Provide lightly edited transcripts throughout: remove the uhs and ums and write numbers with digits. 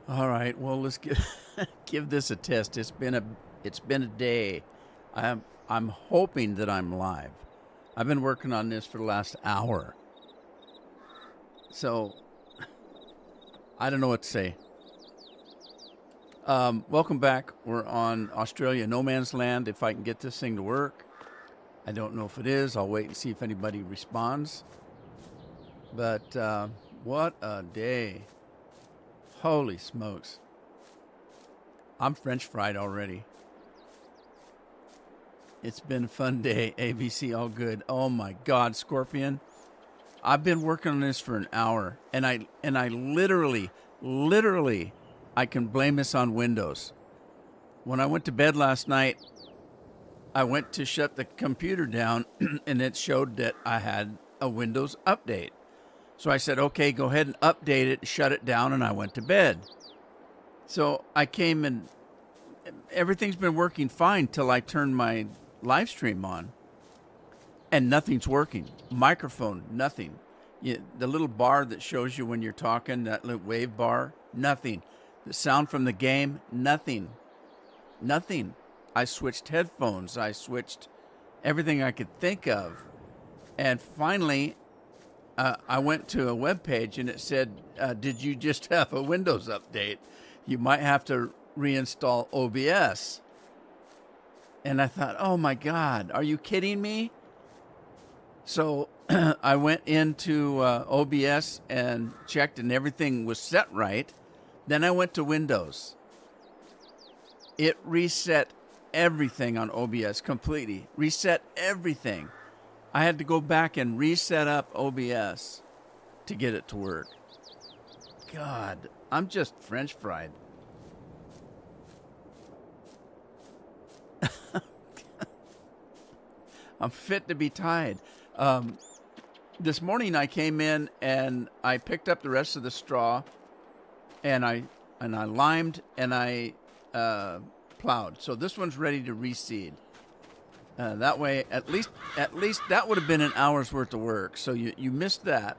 All right. Well, let's give this a test. It's been a day. I'm hoping that I'm live. I've been working on this for the last hour. So I don't know what to say. Welcome back. We're on Australia no man's land. If I can get this thing to work, I don't know if it is. I'll wait and see if anybody responds. But what a day! Holy smokes! I'm French fried already. It's been a fun day. ABC, all good. Oh my God, Scorpion! I've been working on this for an hour, and I literally, I can blame this on Windows. When I went to bed last night, I went to shut the computer down, and it showed that I had a Windows update. So I said, okay, go ahead and update it, shut it down, and I went to bed. So I came and everything's been working fine till I turned my live stream on, and nothing's working. Microphone, nothing. The little bar that shows you when you're talking, that little wave bar, nothing. The sound from the game, nothing. Nothing. I switched headphones. I switched everything I could think of. And finally, I went to a web page and it said, did you just have a Windows update? You might have to reinstall OBS. And I thought, oh my God, are you kidding me? So I went into OBS and checked, and everything was set right. Then I went to Windows. It reset everything on OBS completely. Reset everything. I had to go back and reset up OBS to get it to work. God, I'm just French fried. I'm fit to be tied. This morning I came in and I picked up the rest of the straw, and I limed and I plowed. So this one's ready to reseed. That way, at least that would have been an hour's worth of work. So you missed that.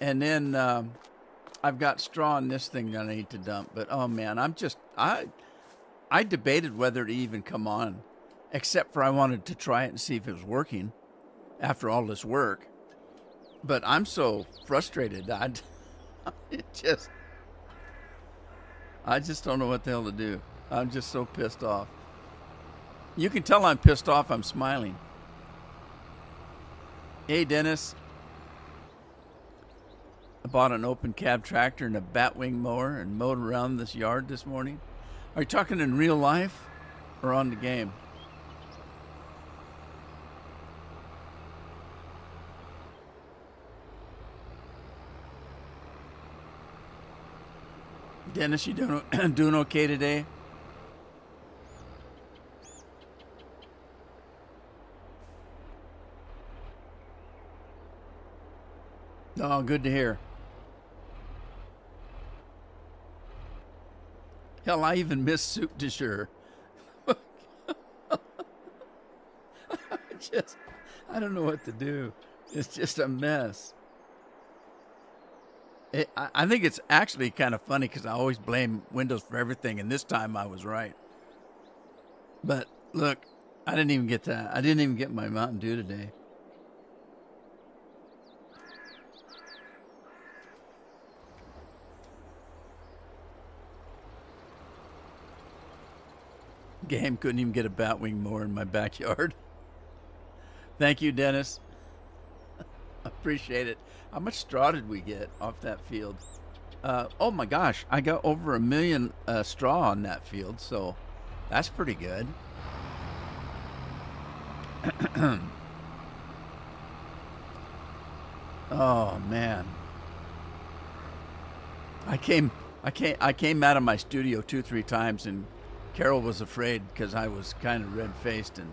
And then I've got straw in this thing that I need to dump. But oh man, I debated whether to even come on, except for I wanted to try it and see if it was working after all this work. But I'm so frustrated. I just don't know what the hell to do. I'm just so pissed off. You can tell I'm pissed off. I'm smiling. Hey, Dennis. I bought an open cab tractor and a batwing mower and mowed around this yard this morning. Are you talking in real life or on the game? Dennis, you doing okay today? Oh, good to hear. Hell, I even missed soup de jour. just, I don't know what to do. It's just a mess. I think it's actually kind of funny because I always blame Windows for everything, and this time I was right. But look, I didn't even get that. I didn't even get my Mountain Dew today. Game couldn't even get a batwing mower in my backyard. Thank you, Dennis. Appreciate it. How much straw did we get off that field? Oh my gosh, I got over 1 million straw on that field, so that's pretty good. Oh man, I came out of my studio 2-3 times, and Carol was afraid because I was kind of red faced and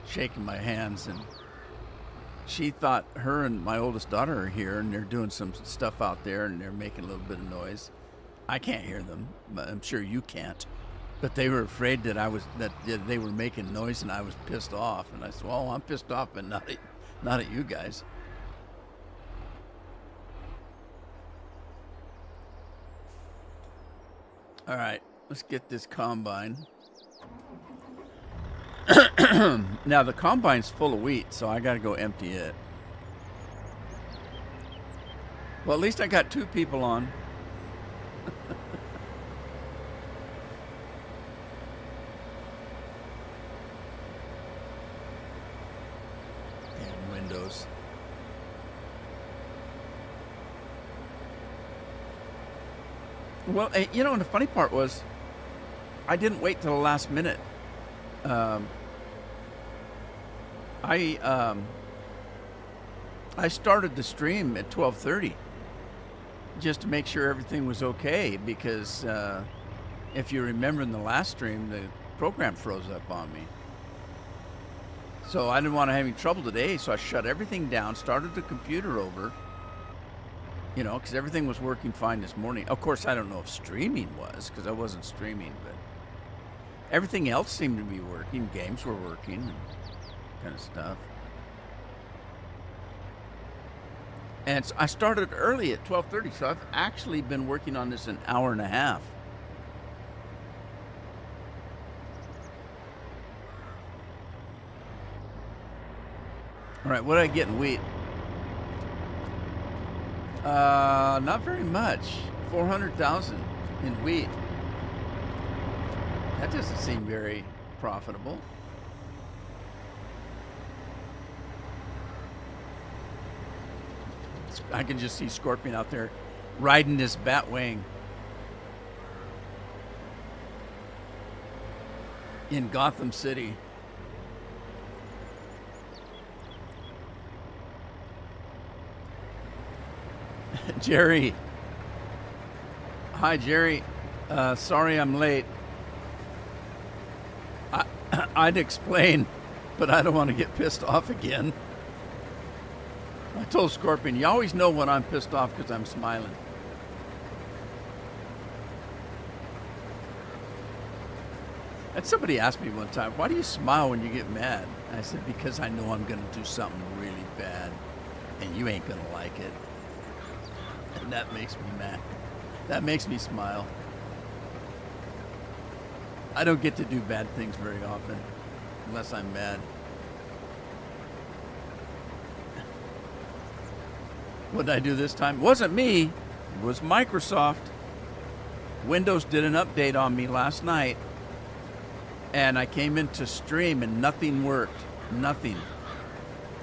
shaking my hands, and she thought her and my oldest daughter are here and they're doing some stuff out there and they're making a little bit of noise. I can't hear them, but I'm sure you can't. But they were afraid that they were making noise and I was pissed off. And I said, "Well, I'm pissed off, but not at you guys." All right, let's get this combine. Now the combine's full of wheat, so I got to go empty it. Well, at least I got 2 people on. Damn Windows. Well, you know, and the funny part was, I didn't wait till the last minute. I started the stream at 12:30 just to make sure everything was okay, because if you remember in the last stream, the program froze up on me. So I didn't want to have any trouble today, so I shut everything down, started the computer over, you know, because everything was working fine this morning. Of course, I don't know if streaming was, because I wasn't streaming, but everything else seemed to be working. Games were working and kind of stuff. And so I started early at 12:30, so I've actually been working on this an hour and a half. All right, what did I get in wheat? Not very much. 400,000 in wheat. That doesn't seem very profitable. I can just see Scorpion out there riding this bat wing in Gotham City. Jerry. Hi, Jerry. Sorry I'm late. I'd explain, but I don't want to get pissed off again. I told Scorpion, you always know when I'm pissed off because I'm smiling. And somebody asked me one time, why do you smile when you get mad? I said, because I know I'm going to do something really bad, and you ain't going to like it. And that makes me mad. That makes me smile. I don't get to do bad things very often, unless I'm mad. What did I do this time? It wasn't me. It was Microsoft. Windows did an update on me last night, and I came into stream and nothing worked. Nothing.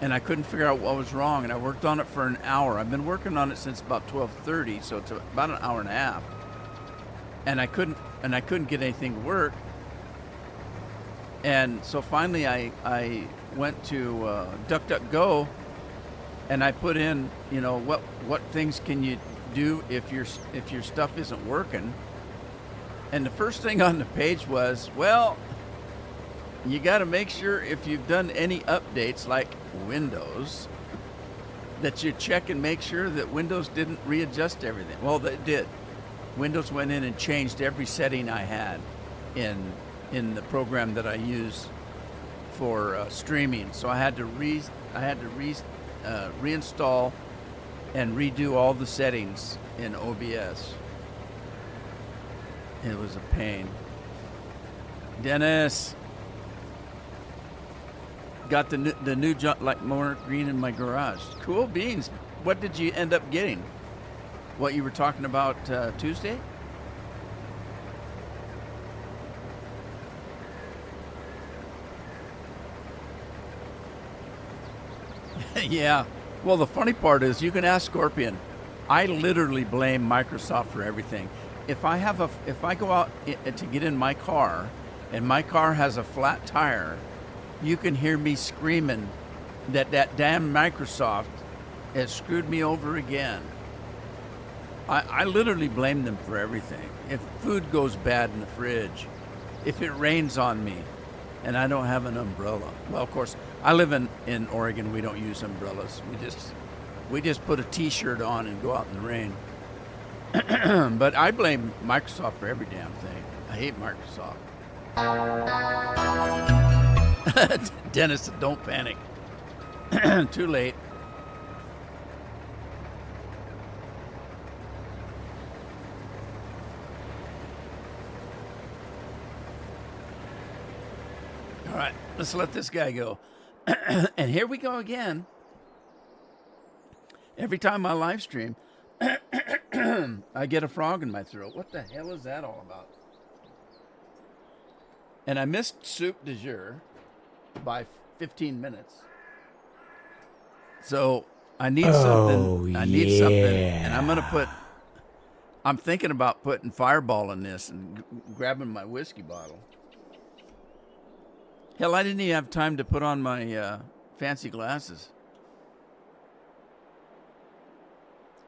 And I couldn't figure out what was wrong, and I worked on it for an hour. I've been working on it since about 12:30, so it's about an hour and a half. And I couldn't get anything to work. And so finally I went to DuckDuckGo, and I put in, you know, what things can you do if your stuff isn't working. And the first thing on the page was, well, you got to make sure if you've done any updates like Windows, that you check and make sure that Windows didn't readjust everything. Well, they did. Windows went in and changed every setting I had in the program that I use for streaming. So I had to reinstall and redo all the settings in OBS. It was a pain. Dennis got the new like more green in my garage. Cool beans. What did you end up getting? What you were talking about Tuesday? Yeah. Well, the funny part is you can ask Scorpion. I literally blame Microsoft for everything. If I go out to get in my car and my car has a flat tire, you can hear me screaming that damn Microsoft has screwed me over again. I literally blame them for everything. If food goes bad in the fridge, if it rains on me and I don't have an umbrella. Well, of course, I live in Oregon. We don't use umbrellas. We just put a t-shirt on and go out in the rain. But I blame Microsoft for every damn thing. I hate Microsoft. Dennis, don't panic. Too late. All right, let's let this guy go. And here we go again. Every time I live stream, I get a frog in my throat. What the hell is that all about? And I missed soup du jour by 15 minutes. So I need something. I need something. And I'm thinking about putting Fireball in this and grabbing my whiskey bottle. Hell, I didn't even have time to put on my fancy glasses.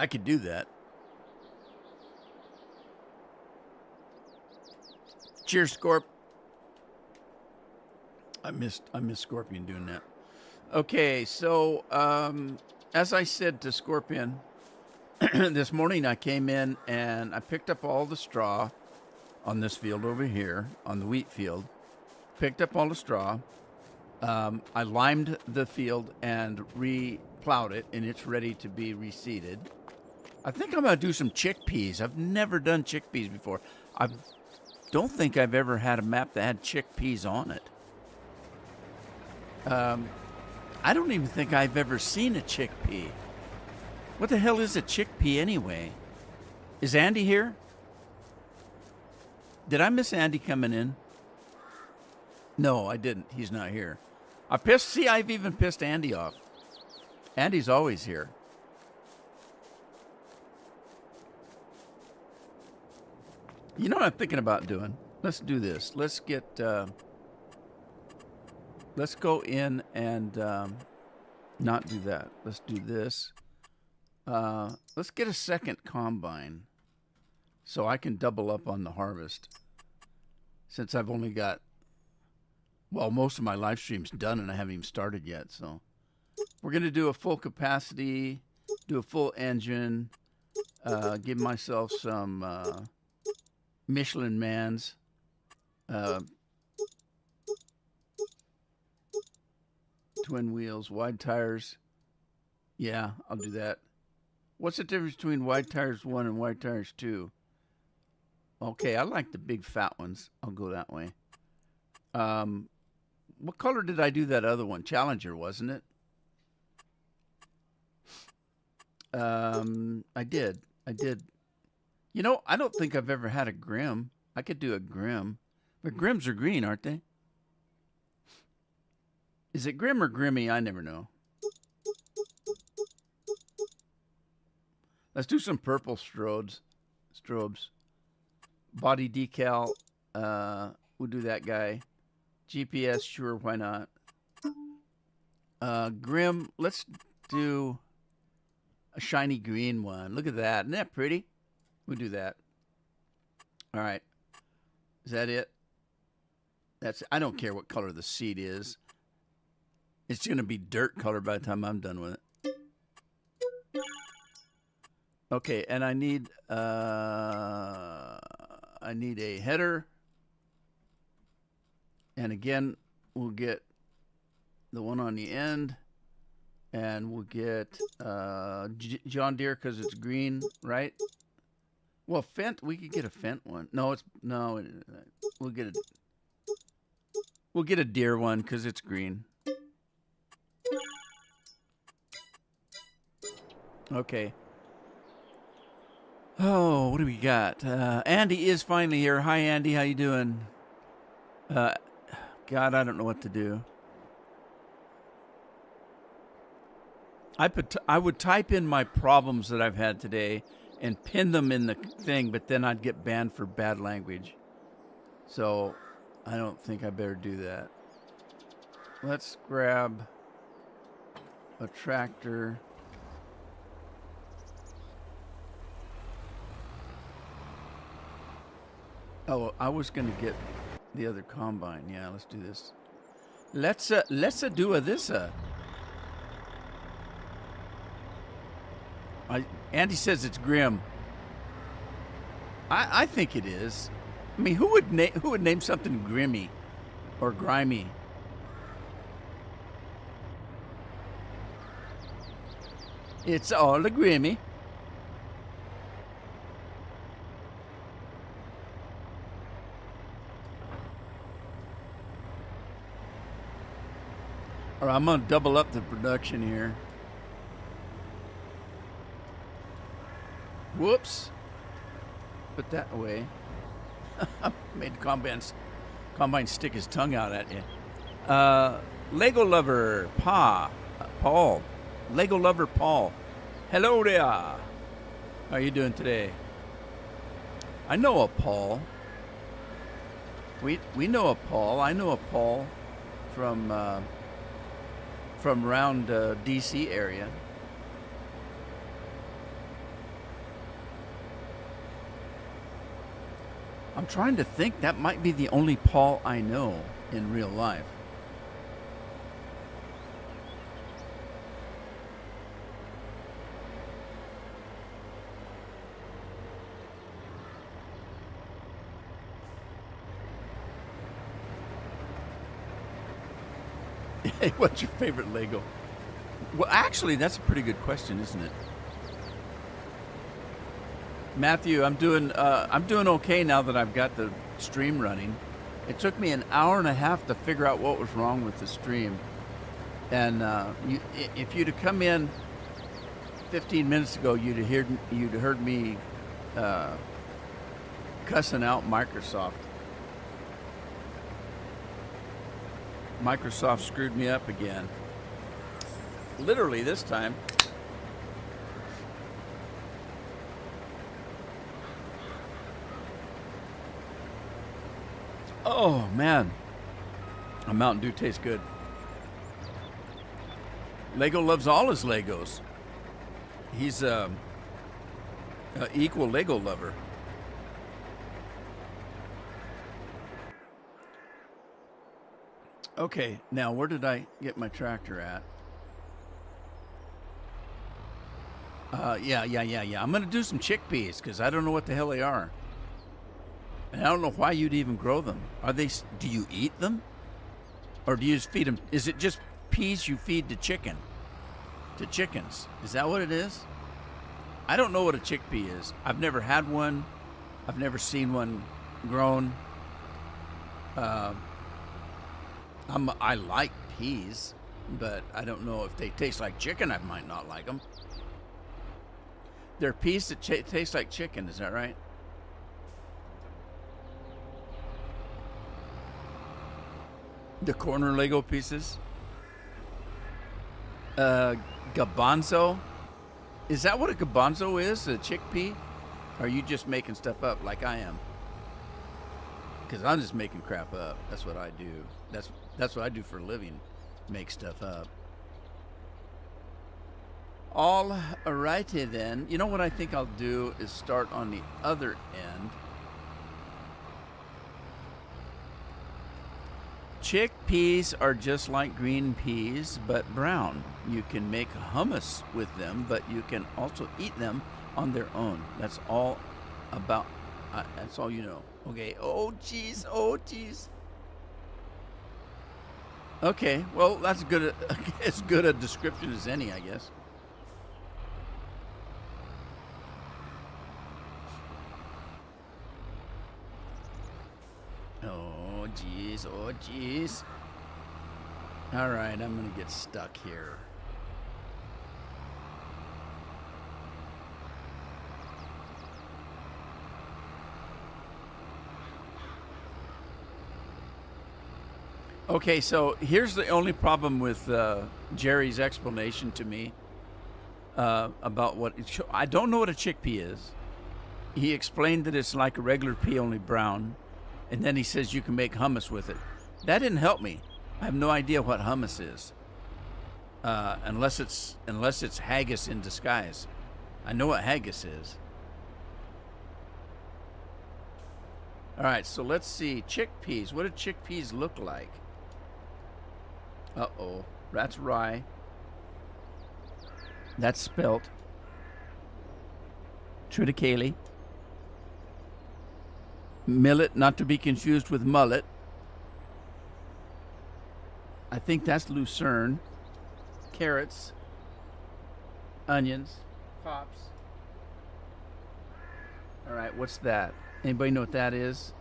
I could do that. Cheers, Scorp. I missed Scorpion doing that. Okay, so as I said to Scorpion, this morning I came in and I picked up all the straw on this field over here, on the wheat field. Picked up all the straw. I limed the field and re-plowed it, and it's ready to be reseeded. I think I'm going to do some chickpeas. I've never done chickpeas before. I don't think I've ever had a map that had chickpeas on it. I don't even think I've ever seen a chickpea. What the hell is a chickpea anyway? Is Andy here? Did I miss Andy coming in? No, I didn't. He's not here. I've even pissed Andy off. Andy's always here. You know what I'm thinking about doing? Let's do this. Let's go in and not do that. Let's do this. Let's get a second combine so I can double up on the harvest. Since I've only got, most of my live stream's done and I haven't even started yet. So we're going to do a full capacity, do a full engine, give myself some Michelin Mans. Twin wheels, wide tires. Yeah, I'll do that. What's the difference between wide tires 1 and wide tires 2? Okay, I like the big fat ones. I'll go that way. What color did I do that other one? Challenger, wasn't it? I did. You know, I don't think I've ever had a Grim. I could do a Grim. But Grims are green, aren't they? Is it Grim or Grimmy? I never know. Let's do some purple strobes. Body decal. We'll do that guy. GPS, sure, why not? Grim, let's do a shiny green one. Look at that. Isn't that pretty? We'll do that. All right. Is that it? I don't care what color the seat is. It's going to be dirt color by the time I'm done with it. Okay, and I need a header. And again, we'll get the one on the end. And we'll get John Deere because it's green, right? Well, Fent, we could get a Fent one. No, we'll get a Deere one because it's green. Okay. Oh, what do we got? Andy is finally here. Hi, Andy. How you doing? God, I don't know what to do. I would type in my problems that I've had today and pin them in the thing, but then I'd get banned for bad language. So I don't think I better do that. Let's grab a tractor. Oh, I was going to get the other combine. Yeah, let's do this. Let's do this. Andy says it's grim. I think it is. I mean, who would name something grimmy or grimy? It's all a grimmy. Or I'm gonna double up the production here. Whoops. Put that away. Made Combine stick his tongue out at you. Lego lover Paul. Lego lover Paul. Hello there. How are you doing today? I know a Paul. We know a Paul. I know a Paul from around DC area. I'm trying to think. That might be the only Paul I know in real life. Hey, what's your favorite Lego? Well, actually, that's a pretty good question, isn't it? Matthew, I'm doing okay now that I've got the stream running. It took me an hour and a half to figure out what was wrong with the stream, and if you'd have come in 15 minutes ago, you'd have heard me cussing out Microsoft. Microsoft screwed me up again. Literally this time. Oh man, a Mountain Dew tastes good. Lego loves all his Legos. He's a equal Lego lover. Okay, now where did I get my tractor at? Yeah. I'm gonna do some chickpeas because I don't know what the hell they are, and I don't know why you'd even grow them. Are they? Do you eat them, or do you just feed them? Is it just peas you feed to chickens? Is that what it is? I don't know what a chickpea is. I've never had one. I've never seen one grown. I like peas, but I don't know if they taste like chicken. I might not like them. They're peas that taste like chicken. Is that right? The corner Lego pieces. Garbanzo. Is that what a garbanzo is? A chickpea? Or are you just making stuff up like I am? Because I'm just making crap up. That's what I do. That's what I do for a living. Make stuff up. All righty then. You know what I think I'll do is start on the other end. Chickpeas are just like green peas, but brown. You can make hummus with them, but you can also eat them on their own. That's all about. That's all you know. Okay. Oh geez. Okay. Well, that's good. As good a description as any, I guess. Oh geez. All right, I'm gonna get stuck here. Okay, so here's the only problem with Jerry's explanation to me about what I don't know what a chickpea is. He explained that it's like a regular pea, only brown, and then he says you can make hummus with it. That didn't help me. I have no idea what hummus is, unless it's haggis in disguise. I know what haggis is. All right, so let's see chickpeas. What do chickpeas look like? Uh-oh, that's rye. That's spelt triticale. Millet, not to be confused with mullet. I think that's lucerne. Carrots. Onions. Hops. All right, what's that? Anybody know what that is?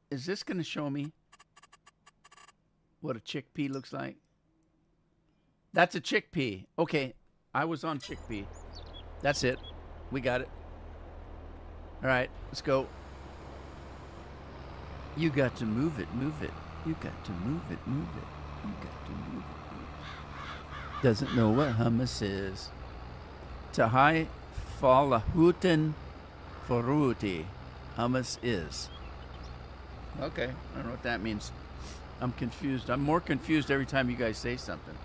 Is this going to show me? what a chickpea looks like? That's a chickpea. Okay, I was on chickpea. That's it. We got it. All right, let's go. You got to move it, move it. You got to move it, move it. You got to move it. Doesn't know what hummus is. Tahai falahuten foruti. Hummus is. Okay, I don't know what that means. I'm confused. I'm more confused every time you guys say something.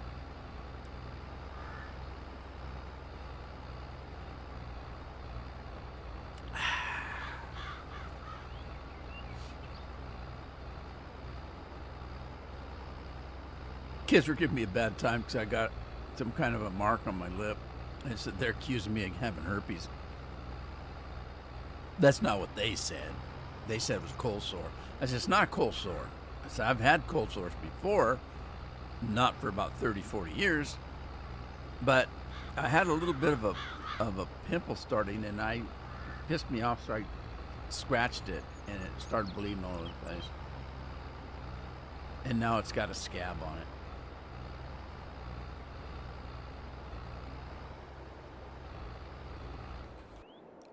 Kids were giving me a bad time because I got some kind of a mark on my lip. They said they're accusing me of having herpes. That's not what they said. They said it was cold sore. I said, it's not cold sore. I said, I've had cold sores before, not for about 30, 40 years, but I had a little bit of a pimple starting, and I pissed me off, so I scratched it, and it started bleeding all over the place. And now it's got a scab on it.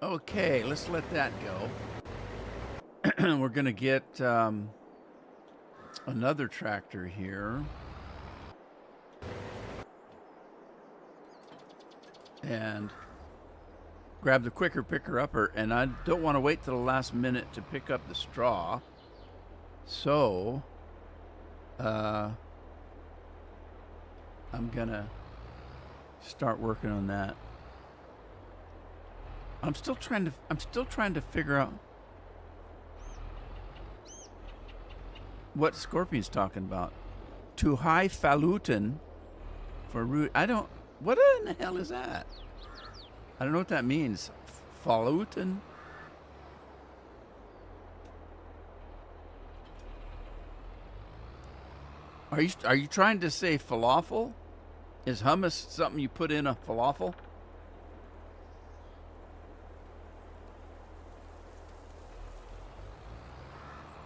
Okay, let's let that go. We're going to get another tractor here. And grab the quicker picker-upper. And I don't want to wait till the last minute to pick up the straw. So, I'm going to start working on that. I'm still trying to figure out what Scorpion's talking about. To high falutin for root. What in the hell is that? I don't know what that means. Falutin? Are you trying to say falafel? Is hummus something you put in a falafel?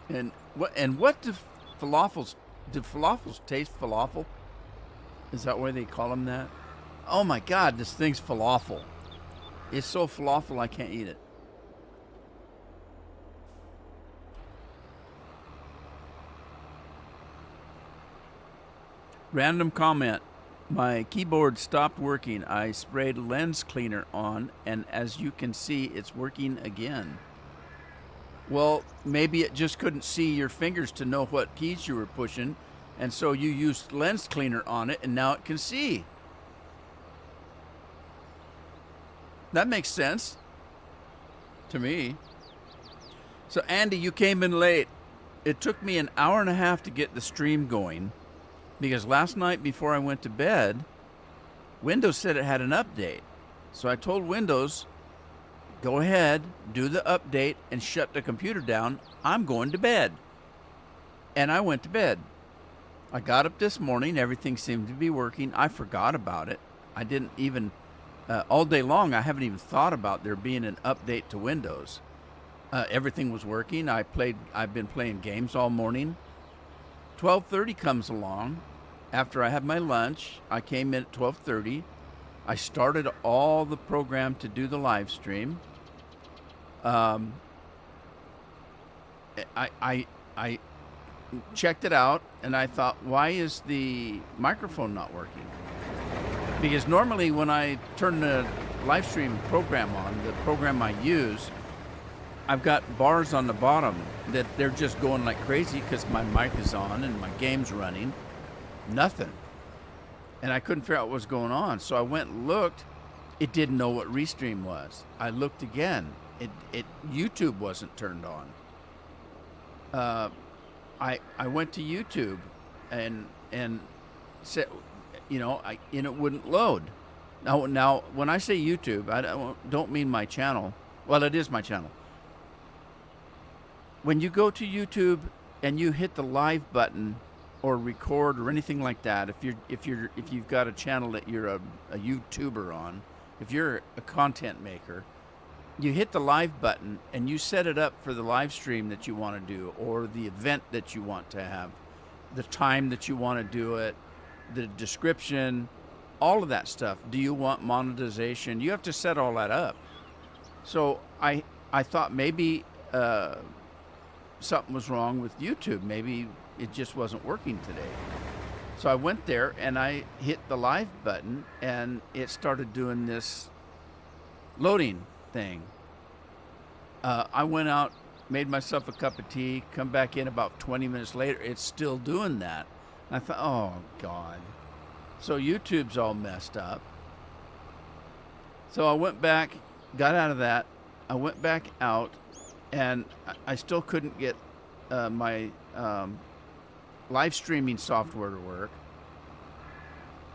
And what do falafels taste falafel? Is that why they call them that? Oh my God, this thing's falafel. It's so falafel I can't eat it. Random comment. My keyboard stopped working. I sprayed lens cleaner on, and as you can see, it's working again. Well, maybe it just couldn't see your fingers to know what keys you were pushing, and so you used lens cleaner on it, and now it can see. That makes sense to me. So, Andy, you came in late. It took me an hour and a half to get the stream going, because last night before I went to bed, Windows said it had an update. So I told Windows, go ahead, do the update, and shut the computer down. I'm going to bed. And I went to bed. I got up this morning. Everything seemed to be working. I forgot about it. I didn't even, all day long, I haven't even thought about there being an update to Windows. Everything was working. I've been playing games all morning. 12:30 comes along. After I had my lunch, I came in at 12:30. I started all the program to do the live stream. I checked it out, and I thought, why is the microphone not working? Because normally when I turn the live stream program on, the program I use, I've got bars on the bottom that they're just going like crazy because my mic is on and my game's running. Nothing. And I couldn't figure out what was going on. So I went and looked. It didn't know what Restream was. I looked again. YouTube wasn't turned on. I went to YouTube and said, and it wouldn't load. Now when I say YouTube, I don't mean my channel. Well, it is my channel. When you go to YouTube and you hit the live button or record or anything like that, if you've got a channel that you're a YouTuber on, if you're a content maker, you hit the live button and you set it up for the live stream that you want to do or the event that you want to have. the time that you want to do it, the description, all of that stuff. Do you want monetization? You have to set all that up. So I thought maybe something was wrong with YouTube. Maybe it just wasn't working today. So I went there and I hit the live button and it started doing this loading thing. I went out, made myself a cup of tea, come back in about 20 minutes later. It's still doing that. I thought, oh God. So YouTube's all messed up. So I went back, got out of that. I went back out and I still couldn't get my live streaming software to work.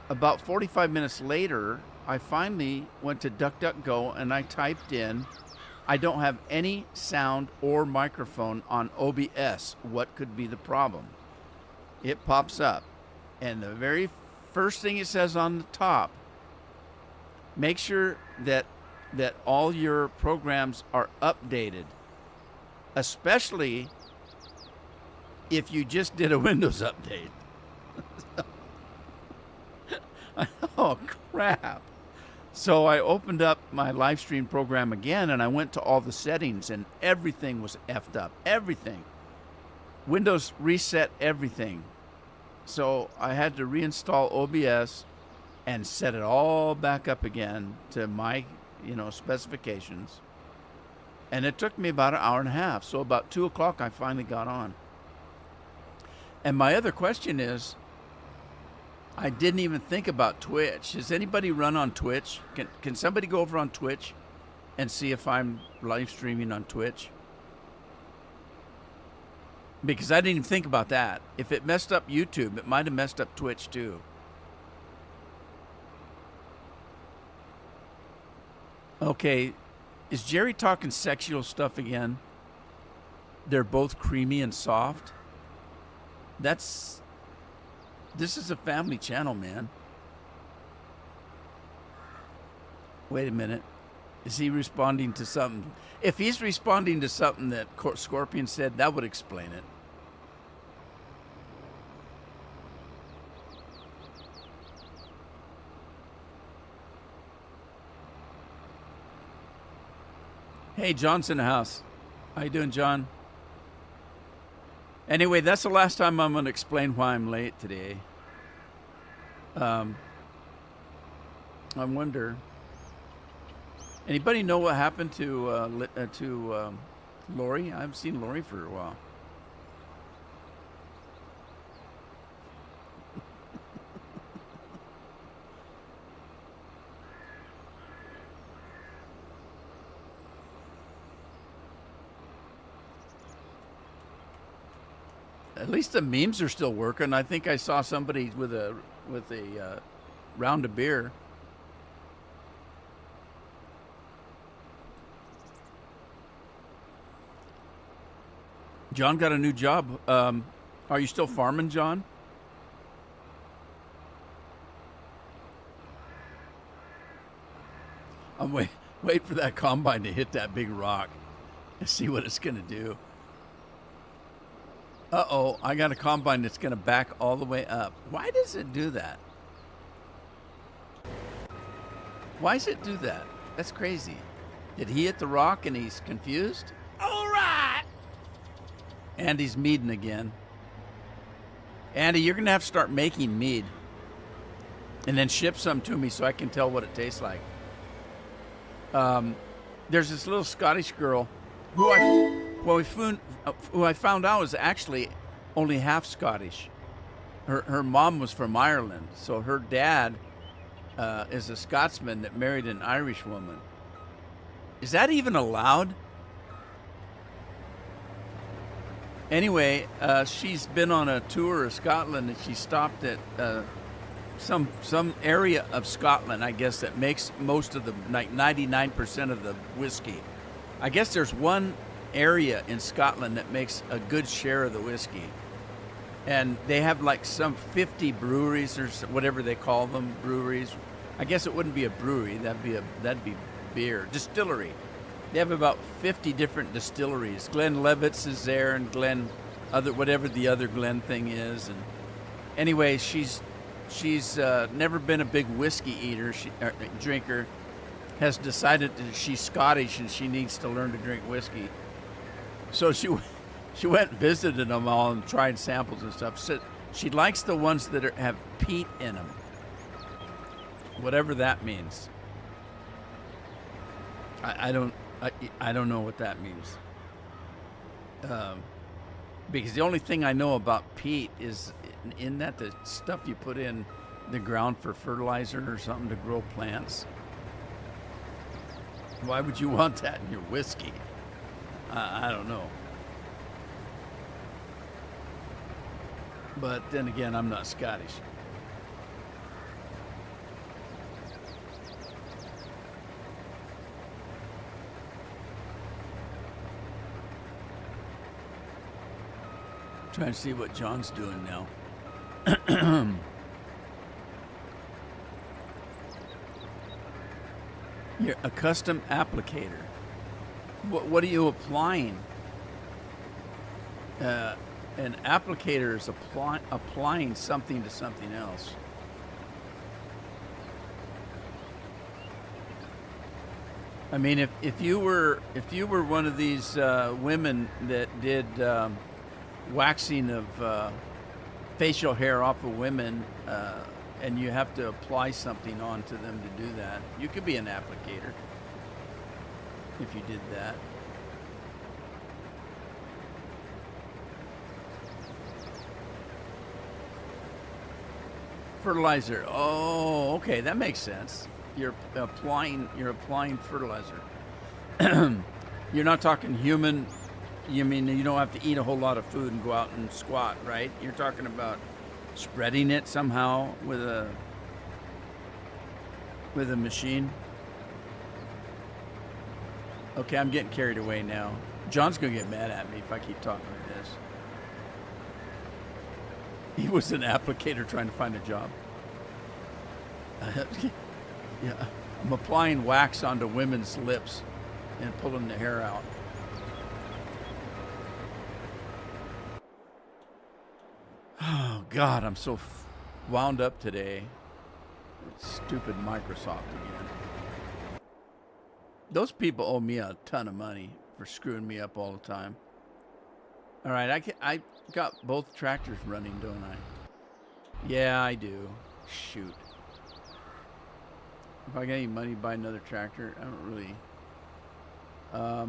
About 45 minutes later, I finally went to DuckDuckGo and I typed in, I don't have any sound or microphone on OBS. What could be the problem? It pops up. And the very first thing it says on the top, make sure that all your programs are updated, especially if you just did a Windows update. Oh, crap. So I opened up my live stream program again and I went to all the settings and everything was effed up. Everything. Windows reset everything. So I had to reinstall OBS and set it all back up again to my, specifications. And it took me about an hour and a half. So about 2 o'clock, I finally got on. And my other question is, I didn't even think about Twitch. Does anybody run on Twitch? Can somebody go over on Twitch and see if I'm live streaming on Twitch? Because I didn't even think about that. If it messed up YouTube, it might have messed up Twitch too. Okay, is Jerry talking sexual stuff again? They're both creamy and soft. This is a family channel, man. Wait a minute. Is he responding to something? If he's responding to something that Scorpion said, that would explain it. Hey, John's in the house. How you doing, John? Anyway, that's the last time I'm going to explain why I'm late today. I wonder, anybody know what happened to Lori? I haven't seen Lori for a while. At least the memes are still working. I think I saw somebody with a round of beer. John got a new job. Are you still farming, John? I'm wait for that combine to hit that big rock and see what it's gonna do. Uh-oh, I got a combine that's going to back all the way up. Why does it do that? Why does it do that? That's crazy. Did he hit the rock and he's confused? All right. Andy's meading again. Andy, you're going to have to start making mead. And then ship some to me so I can tell what it tastes like. There's this little Scottish girl who I found out was actually only half Scottish. Her mom was from Ireland, so her dad is a Scotsman that married an Irish woman. Is that even allowed? Anyway, she's been on a tour of Scotland and she stopped at some area of Scotland, I guess, that makes most of the, like 99% of the whiskey. I guess there's one area in Scotland that makes a good share of the whiskey. And they have like some 50 breweries or whatever they call them, breweries. I guess it wouldn't be a brewery, that'd be beer. Distillery. They have about 50 different distilleries. Glenlivet's is there and Glen other whatever the other Glen thing is. And anyway, she's never been a big whiskey eater, drinker. Has decided that she's Scottish and she needs to learn to drink whiskey. So she went and visited them all and tried samples and stuff. So she likes the ones that have peat in them, whatever that means. I don't know what that means. Because the only thing I know about peat is in that the stuff you put in the ground for fertilizer or something to grow plants. Why would you want that in your whiskey? I don't know. But then again, I'm not Scottish. Trying to see what John's doing now. You're a custom applicator. What are you applying? An applicator is applying something to something else. I mean, if you were one of these women that did waxing of facial hair off of women, and you have to apply something onto them to do that, you could be an applicator if you did that. Fertilizer. Oh, okay, that makes sense. You're applying fertilizer. You're not talking human. You mean you don't have to eat a whole lot of food and go out and squat, right? You're talking about spreading it somehow with a machine. Okay, I'm getting carried away now. John's gonna get mad at me if I keep talking like this. He was an applicator trying to find a job. Yeah, I'm applying wax onto women's lips and pulling the hair out. Oh, God, I'm so wound up today. Stupid Microsoft again. Those people owe me a ton of money for screwing me up all the time. All right, I got both tractors running, don't I? Yeah, I do. Shoot. If I got any money to buy another tractor, I don't really. I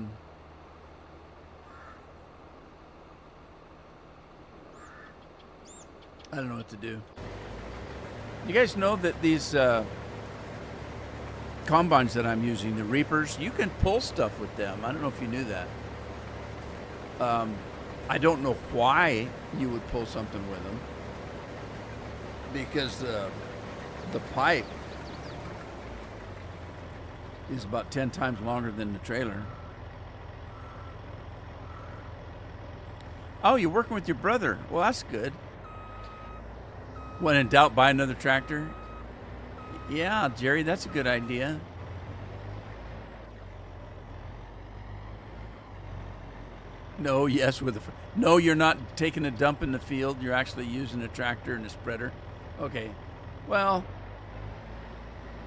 don't know what to do. You guys know that these combines that I'm using, the reapers, you can pull stuff with them. I don't know if you knew that. I don't know why you would pull something with them, because the pipe is about 10 times longer than the trailer. Oh, you're working with your brother. Well, that's good. When in doubt, buy another tractor. Yeah, Jerry, that's a good idea. No, yes, no, you're not taking a dump in the field. You're actually using a tractor and a spreader. Okay, well,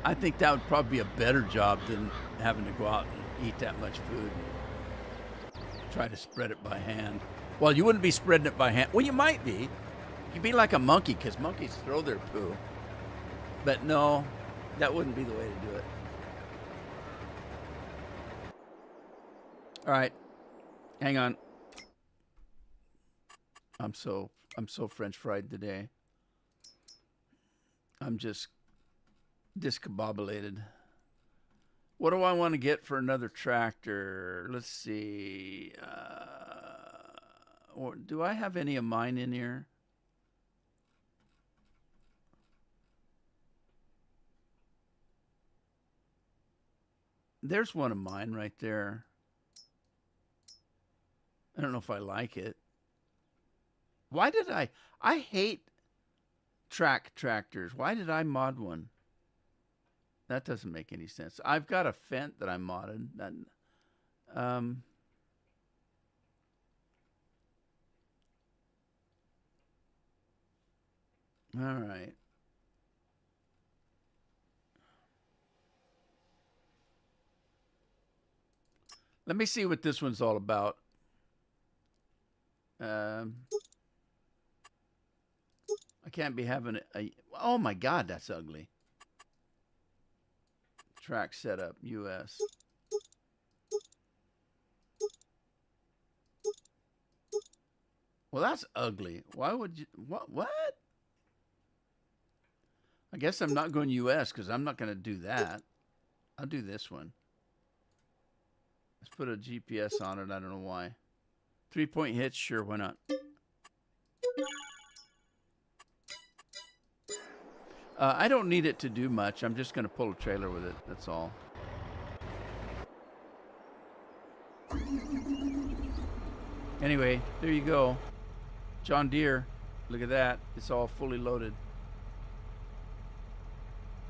I think that would probably be a better job than having to go out and eat that much food. Try to spread it by hand. Well, you wouldn't be spreading it by hand. Well, you might be. You'd be like a monkey, because monkeys throw their poo. But no, that wouldn't be the way to do it. All right, hang on. I'm so French fried today. I'm just discombobulated. What do I want to get for another tractor? Let's see. Or do I have any of mine in here? There's one of mine right there. I don't know if I like it. Why did I hate tractors. Why did I mod one? That doesn't make any sense. I've got a Fendt that I modded. All right. Let me see what this one's all about. Um, I can't be having a. Oh my God, that's ugly. Track setup, U.S. Well, that's ugly. Why would you? What? What? I guess I'm not going U.S. because I'm not going to do that. I'll do this one. Let's put a GPS on it. I don't know why. 3-point hits, sure, why not? I don't need it to do much. I'm just going to pull a trailer with it. That's all. Anyway, there you go. John Deere. Look at that. It's all fully loaded.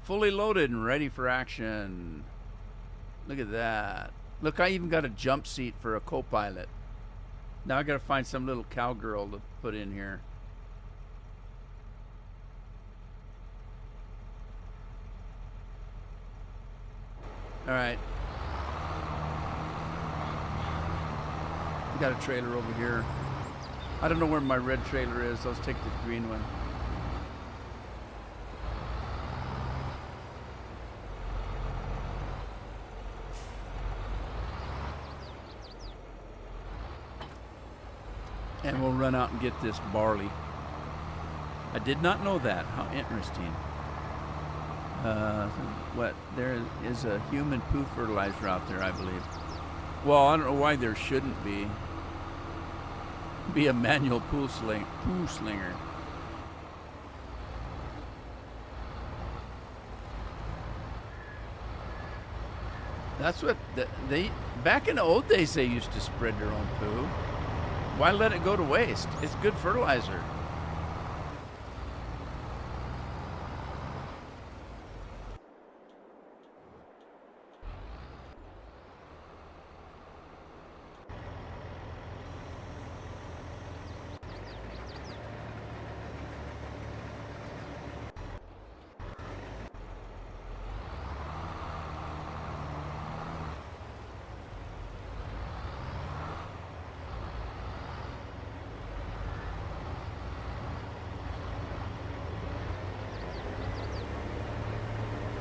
Fully loaded and ready for action. Look at that. Look, I even got a jump seat for a co-pilot. Now I got to find some little cowgirl to put in here. All right. Got a trailer over here. I don't know where my red trailer is. Let's take the green one. And we'll run out and get this barley. I did not know that. How interesting. What? There is a human poo fertilizer out there, I believe. Well, I don't know why there shouldn't be. Be a manual poo slinger. That's what they back in the old days they used to spread their own poo. Why let it go to waste? It's good fertilizer.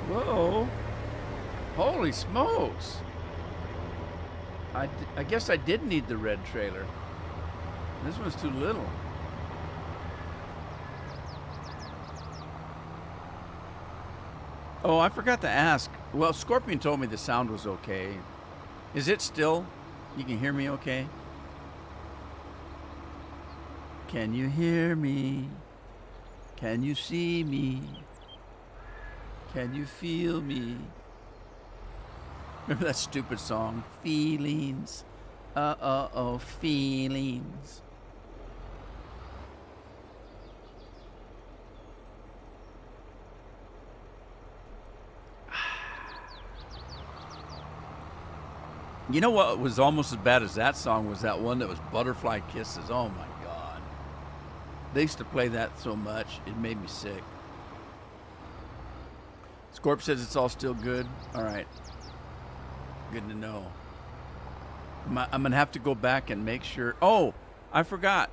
Whoa. Holy smokes. I guess I did need the red trailer. This one's too little. Oh, I forgot to ask. Well, Scorpion told me the sound was okay. Is it still? You can hear me okay? Can you hear me? Can you see me? Can you feel me? Remember that stupid song? Feelings. Oh, feelings. You know what was almost as bad as that song was that one that was Butterfly Kisses. Oh my God. They used to play that so much, it made me sick. Scorp says it's all still good. All right. Good to know. I'm going to have to go back and make sure. Oh, I forgot.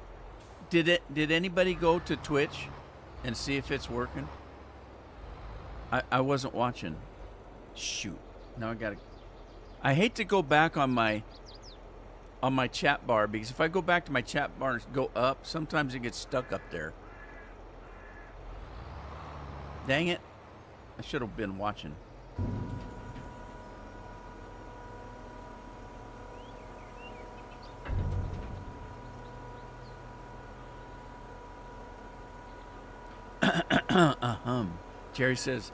Did anybody go to Twitch and see if it's working? I wasn't watching. Shoot. Now I got to. I hate to go back on my chat bar because if I go back to my chat bar and go up, sometimes it gets stuck up there. Dang it. I should have been watching. Jerry says,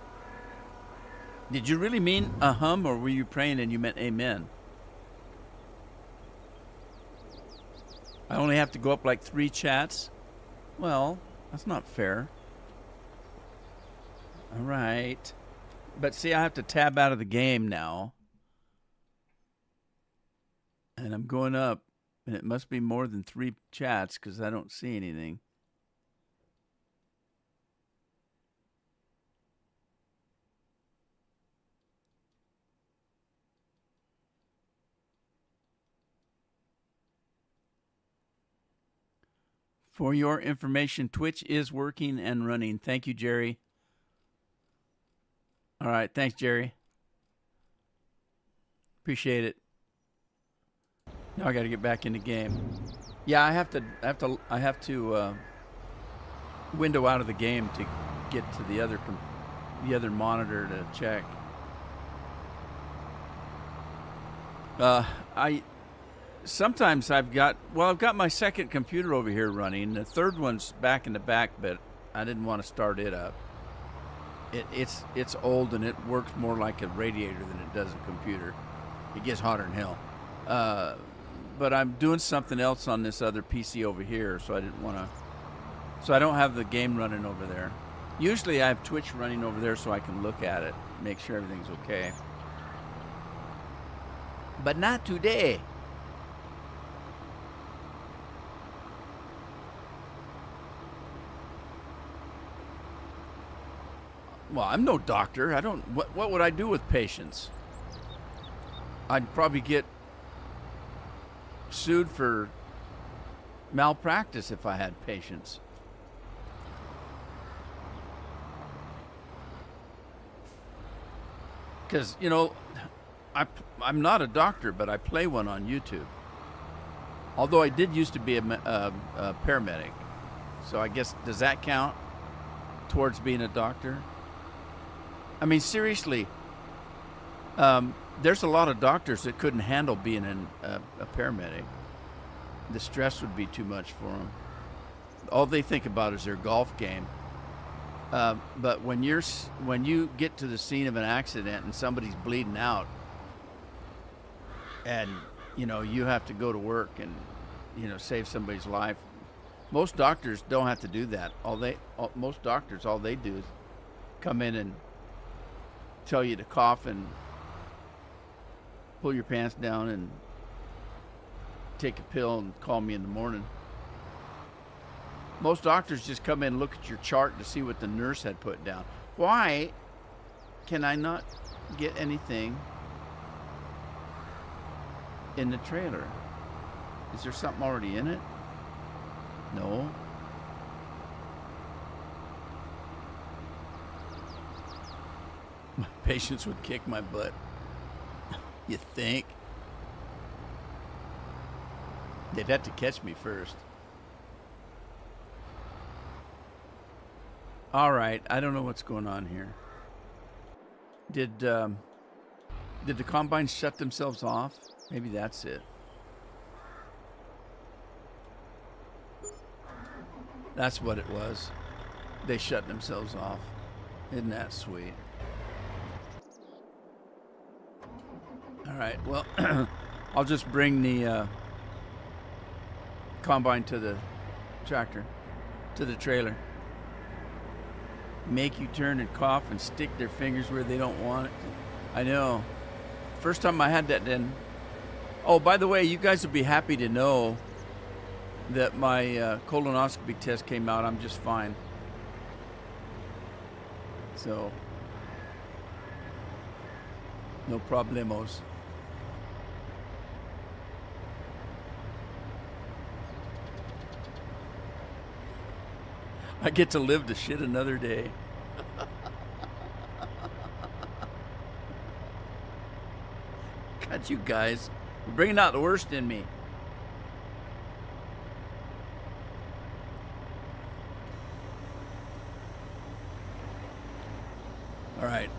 did you really mean or were you praying and you meant amen? I only have to go up like 3 chats? Well, that's not fair. All right. But see, I have to tab out of the game now. And I'm going up, and it must be more than 3 chats because I don't see anything. For your information, Twitch is working and running. Thank you, Jerry. All right, thanks, Jerry. Appreciate it. Now I got to get back in the game. Yeah, I have to window out of the game to get to the other monitor to check. Sometimes I've got my second computer over here running. The third one's back in the back, but I didn't want to start it up. It's old and it works more like a radiator than it does a computer. It gets hotter than hell. But I'm doing something else on this other PC over here, so I didn't want to. So I don't have the game running over there. Usually I have Twitch running over there so I can look at it, make sure everything's okay. But not today. Well, I'm no doctor. I don't. What would I do with patients? I'd probably get sued for malpractice if I had patients. Because, you know, I'm not a doctor, but I play one on YouTube. Although I did used to be a paramedic. So I guess, does that count towards being a doctor? I mean, seriously, there's a lot of doctors that couldn't handle being a paramedic. The stress would be too much for them. All they think about is their golf game. But when you get to the scene of an accident and somebody's bleeding out, and you know you have to go to work and save somebody's life, most doctors don't have to do that. Most doctors, all they do is come in and tell you to cough and pull your pants down and take a pill and call me in the morning. Most doctors just come in and look at your chart to see what the nurse had put down. Why can I not get anything in the trailer? Is there something already in it? No. My patients would kick my butt. You think? They'd have to catch me first. All right, I don't know what's going on here. Did the combines shut themselves off? Maybe that's it. That's what it was. They shut themselves off. Isn't that sweet? All right, well, I'll just bring the combine to the tractor, to the trailer. Make you turn and cough and stick their fingers where they don't want it. I know. First time I had that then. Oh, by the way, you guys will be happy to know that my colonoscopy test came out. I'm just fine. So, no problemos. I get to live to shit another day. God, you guys, you're bringing out the worst in me. All right.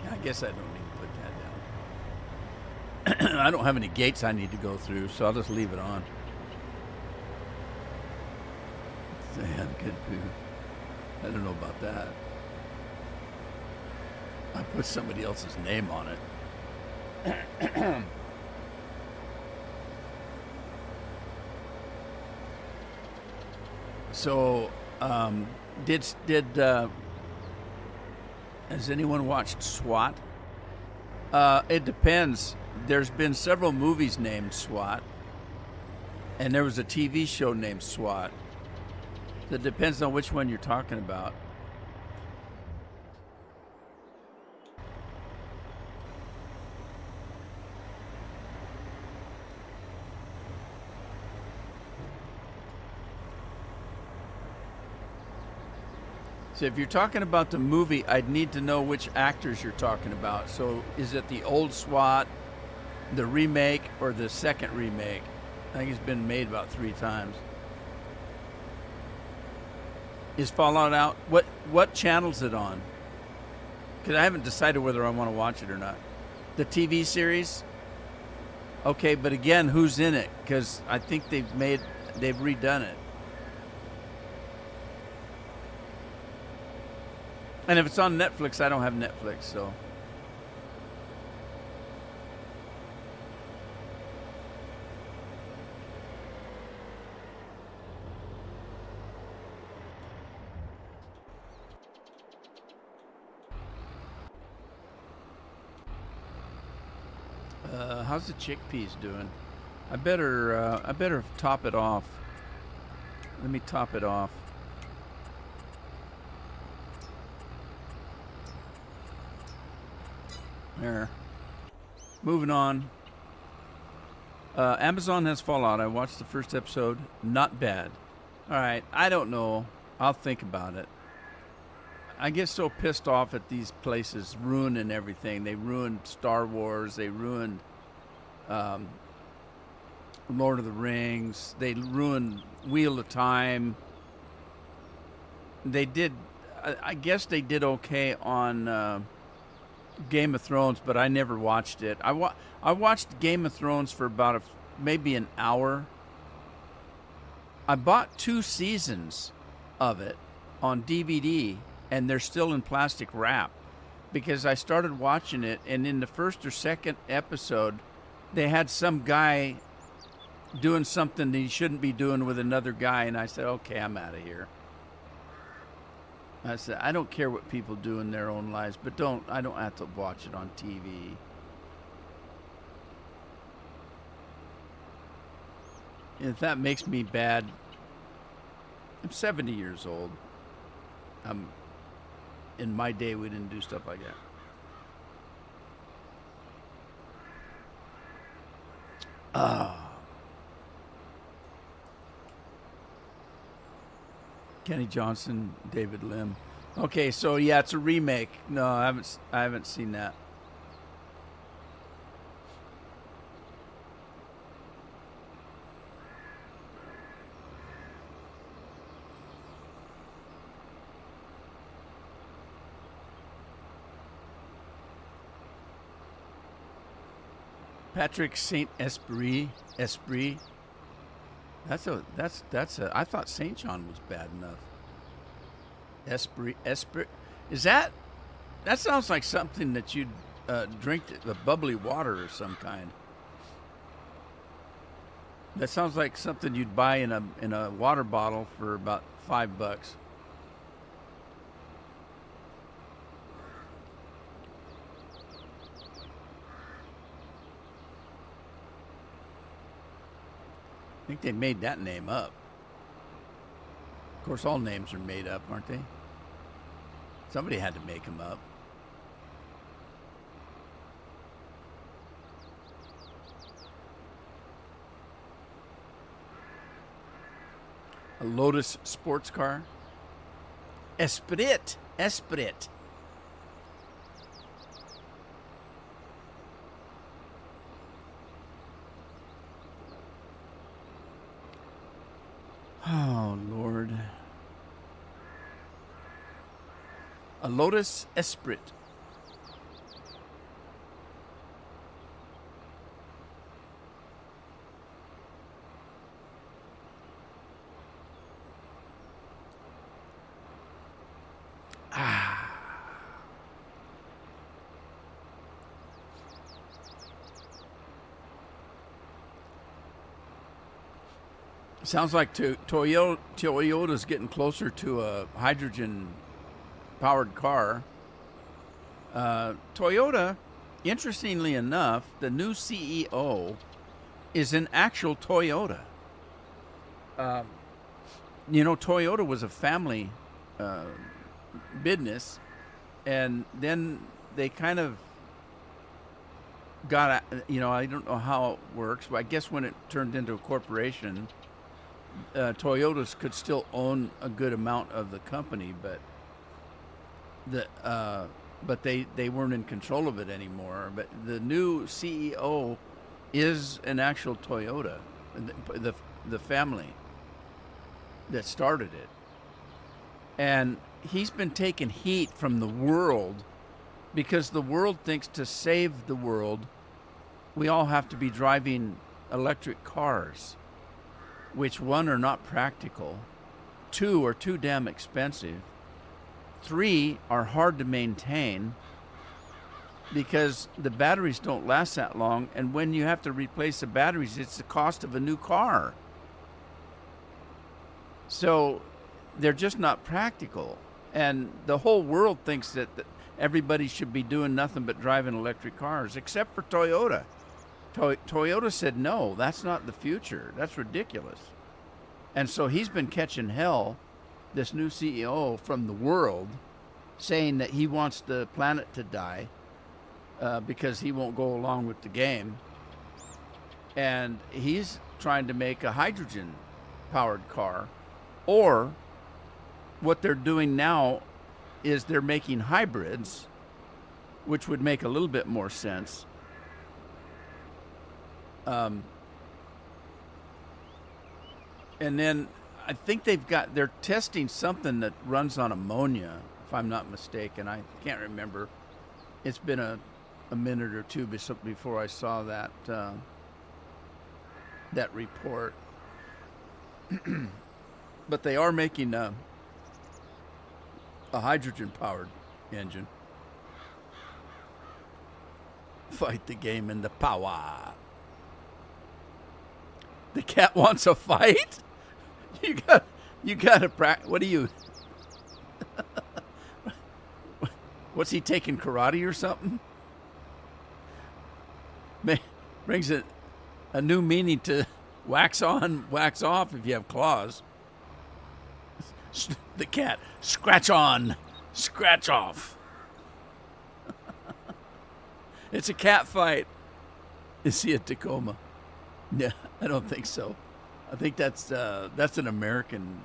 I guess I don't need to put that down. I don't have any gates I need to go through, so I'll just leave it on. Say I'm good poo. I don't know about that. I put somebody else's name on it. So, has anyone watched SWAT? It depends. There's been several movies named SWAT, And there was a TV show named SWAT. It depends on which one you're talking about. So if you're talking about the movie, I'd need to know which actors you're talking about. So is it the old SWAT, the remake, or the second remake? I think it's been made about 3 times. Is Fallout out? What channel's it on? Because I haven't decided whether I want to watch it or not. The TV series? Okay, but again, who's in it? Because I think they've redone it. And if it's on Netflix, I don't have Netflix, so. How's the chickpeas doing? I better top it off. Let me top it off. There. Moving on. Amazon has Fallout. I watched the first episode. Not bad. All right. I don't know. I'll think about it. I get so pissed off at these places ruining everything. They ruined Star Wars. They ruined Lord of the Rings. They ruined Wheel of Time. They did. I guess they did okay on Game of Thrones, but I never watched it. I watched Game of Thrones for about maybe an hour. I bought 2 seasons of it on DVD, and they're still in plastic wrap because I started watching it, and in the first or second episode, they had some guy doing something that he shouldn't be doing with another guy, and I said, okay, I'm out of here. I said, I don't care what people do in their own lives, but I don't have to watch it on TV. And if that makes me bad, I'm 70 years old. In my day, we didn't do stuff like that. Kenny Johnson, David Lim. Okay, so yeah, it's a remake. No, I haven't seen that. Patrick Saint Esprit. That's a. I thought Saint John was bad enough. Esprit. Is that? That sounds like something that you'd drink, the bubbly water or some kind. That sounds like something you'd buy in a water bottle for about $5. I think they made that name up. Of course, all names are made up, aren't they? Somebody had to make them up. A Lotus sports car. Esprit. Oh, Lord. A Lotus Esprit. Sounds like Toyota's getting closer to a hydrogen-powered car. Toyota, interestingly enough, the new CEO is an actual Toyota. Um, Toyota was a family uh, business, and then they kind of got, I don't know how it works, but I guess when it turned into a corporation, Toyotas could still own a good amount of the company, the but they weren't in control of it anymore. But the new CEO is an actual Toyota, the family that started it, and he's been taking heat from the world because the world thinks to save the world, we all have to be driving electric cars, which one are not practical, two are too damn expensive, three are hard to maintain because the batteries don't last that long, and when you have to replace the batteries, it's the cost of a new car. So they're just not practical. And the whole world thinks that everybody should be doing nothing but driving electric cars, except for Toyota. Toyota said, no, that's not the future. That's ridiculous. And so he's been catching hell, this new CEO, from the world, saying that he wants the planet to die because he won't go along with the game. And he's trying to make a hydrogen-powered car. Or what they're doing now is they're making hybrids, which would make a little bit more sense. And then I think they're testing something that runs on ammonia, if I'm not mistaken. I can't remember. It's been a minute or two before I saw that that report. But they are making a hydrogen-powered engine. Fight the game in the power. The cat wants a fight? You got to practice. What are you? What's he taking, karate or something? Brings a new meaning to wax on, wax off if you have claws. The cat, scratch on, scratch off. It's a cat fight. Is he a Tacoma? No, I don't think so. I think that's an American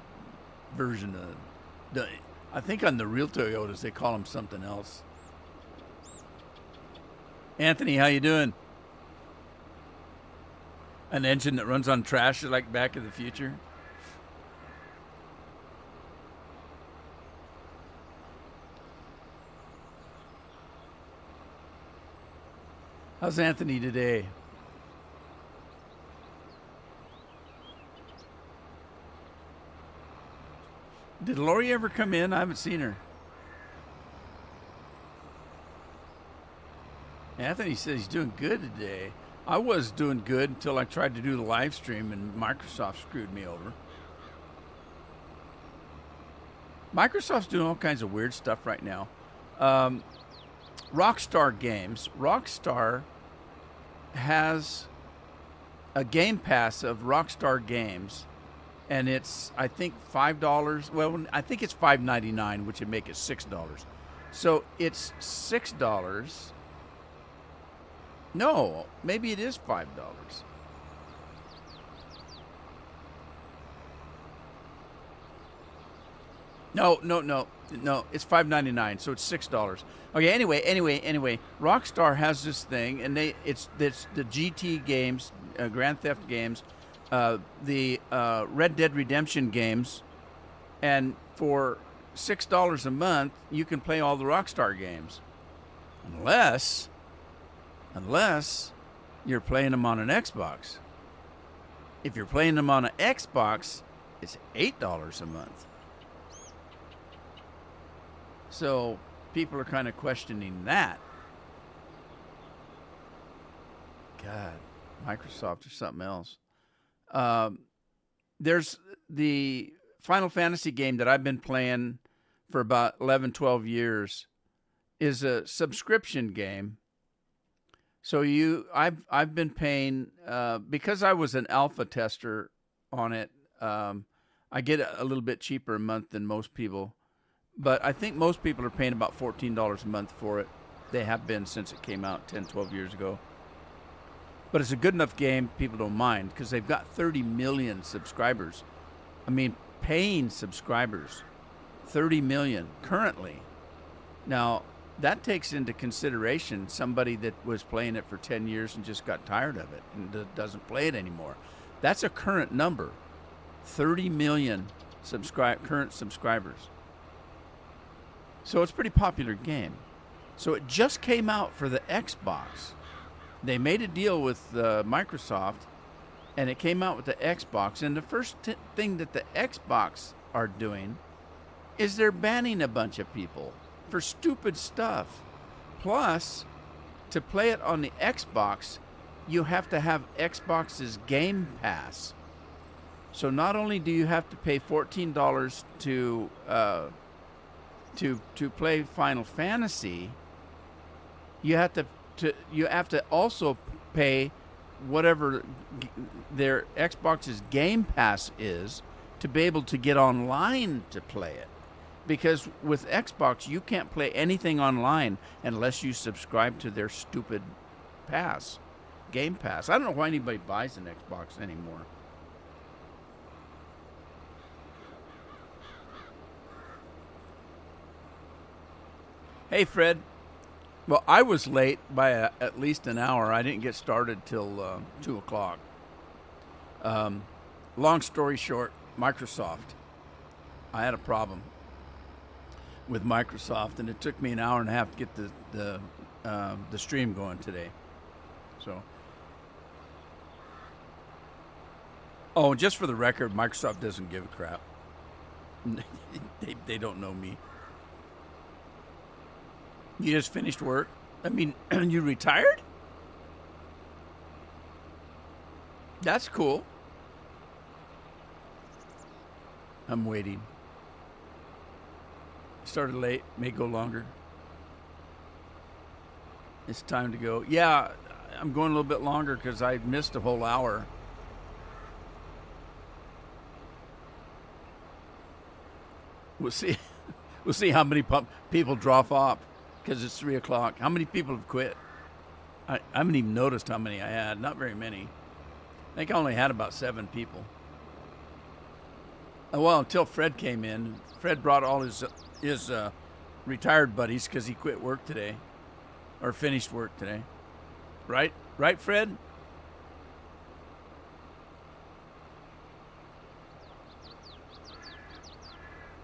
version of. I think on the real Toyotas they call them something else. Anthony, how you doing? An engine that runs on trash like Back to the Future? How's Anthony today? Did Lori ever come in? I haven't seen her. Anthony says he's doing good today. I was doing good until I tried to do the live stream and Microsoft screwed me over. Microsoft's doing all kinds of weird stuff right now. Rockstar Games. Rockstar has a Game Pass of Rockstar Games, and it's, I think, $5. Well, I think it's $5.99, which would make it $6. So it's $6. No, maybe it is $5. No. It's $5.99, so it's $6. Okay. Anyway, Rockstar has this thing, and it's the GT games, Grand Theft games, the Red Dead Redemption games, and for $6 a month, you can play all the Rockstar games, unless you're playing them on an Xbox. If you're playing them on an Xbox, it's $8 a month. So people are kind of questioning that. God, Microsoft or something else. There's the Final Fantasy game that I've been playing for about 11, 12 years is a subscription game. So I've been paying, because I was an alpha tester on it I get it a little bit cheaper a month than most people, but I think most people are paying about $14 a month for it. They have been since it came out 10, 12 years ago. But it's a good enough game, people don't mind, because they've got 30 million subscribers. I mean, paying subscribers, 30 million currently. Now, that takes into consideration somebody that was playing it for 10 years and just got tired of it and doesn't play it anymore. That's a current number, 30 million current subscribers. So it's a pretty popular game. So it just came out for the Xbox. They made a deal with Microsoft, and it came out with the Xbox. And the first thing that the Xbox are doing is they're banning a bunch of people for stupid stuff. Plus, to play it on the Xbox, you have to have Xbox's Game Pass. So not only do you have to pay $14 to play Final Fantasy, you have to also pay whatever their Xbox's Game Pass is to be able to get online to play it. Because with Xbox, you can't play anything online unless you subscribe to their stupid pass, Game Pass. I don't know why anybody buys an Xbox anymore. Hey, Fred. Well, I was late by at least an hour. I didn't get started till 2 o'clock. Long story short, Microsoft. I had a problem with Microsoft, and it took me an hour and a half to get the stream going today. So, oh, just for the record, Microsoft doesn't give a crap. They don't know me. You just finished work? I mean, you retired? That's cool. I'm waiting. Started late, may go longer. It's time to go. Yeah, I'm going a little bit longer because I missed a whole hour. We'll see. We'll see how many people drop off because it's 3 o'clock. How many people have quit? I haven't even noticed how many I had. Not very many. I think I only had about 7 people. Well, until Fred came in. Fred brought all his retired buddies because he quit work today, or finished work today. Right, Fred?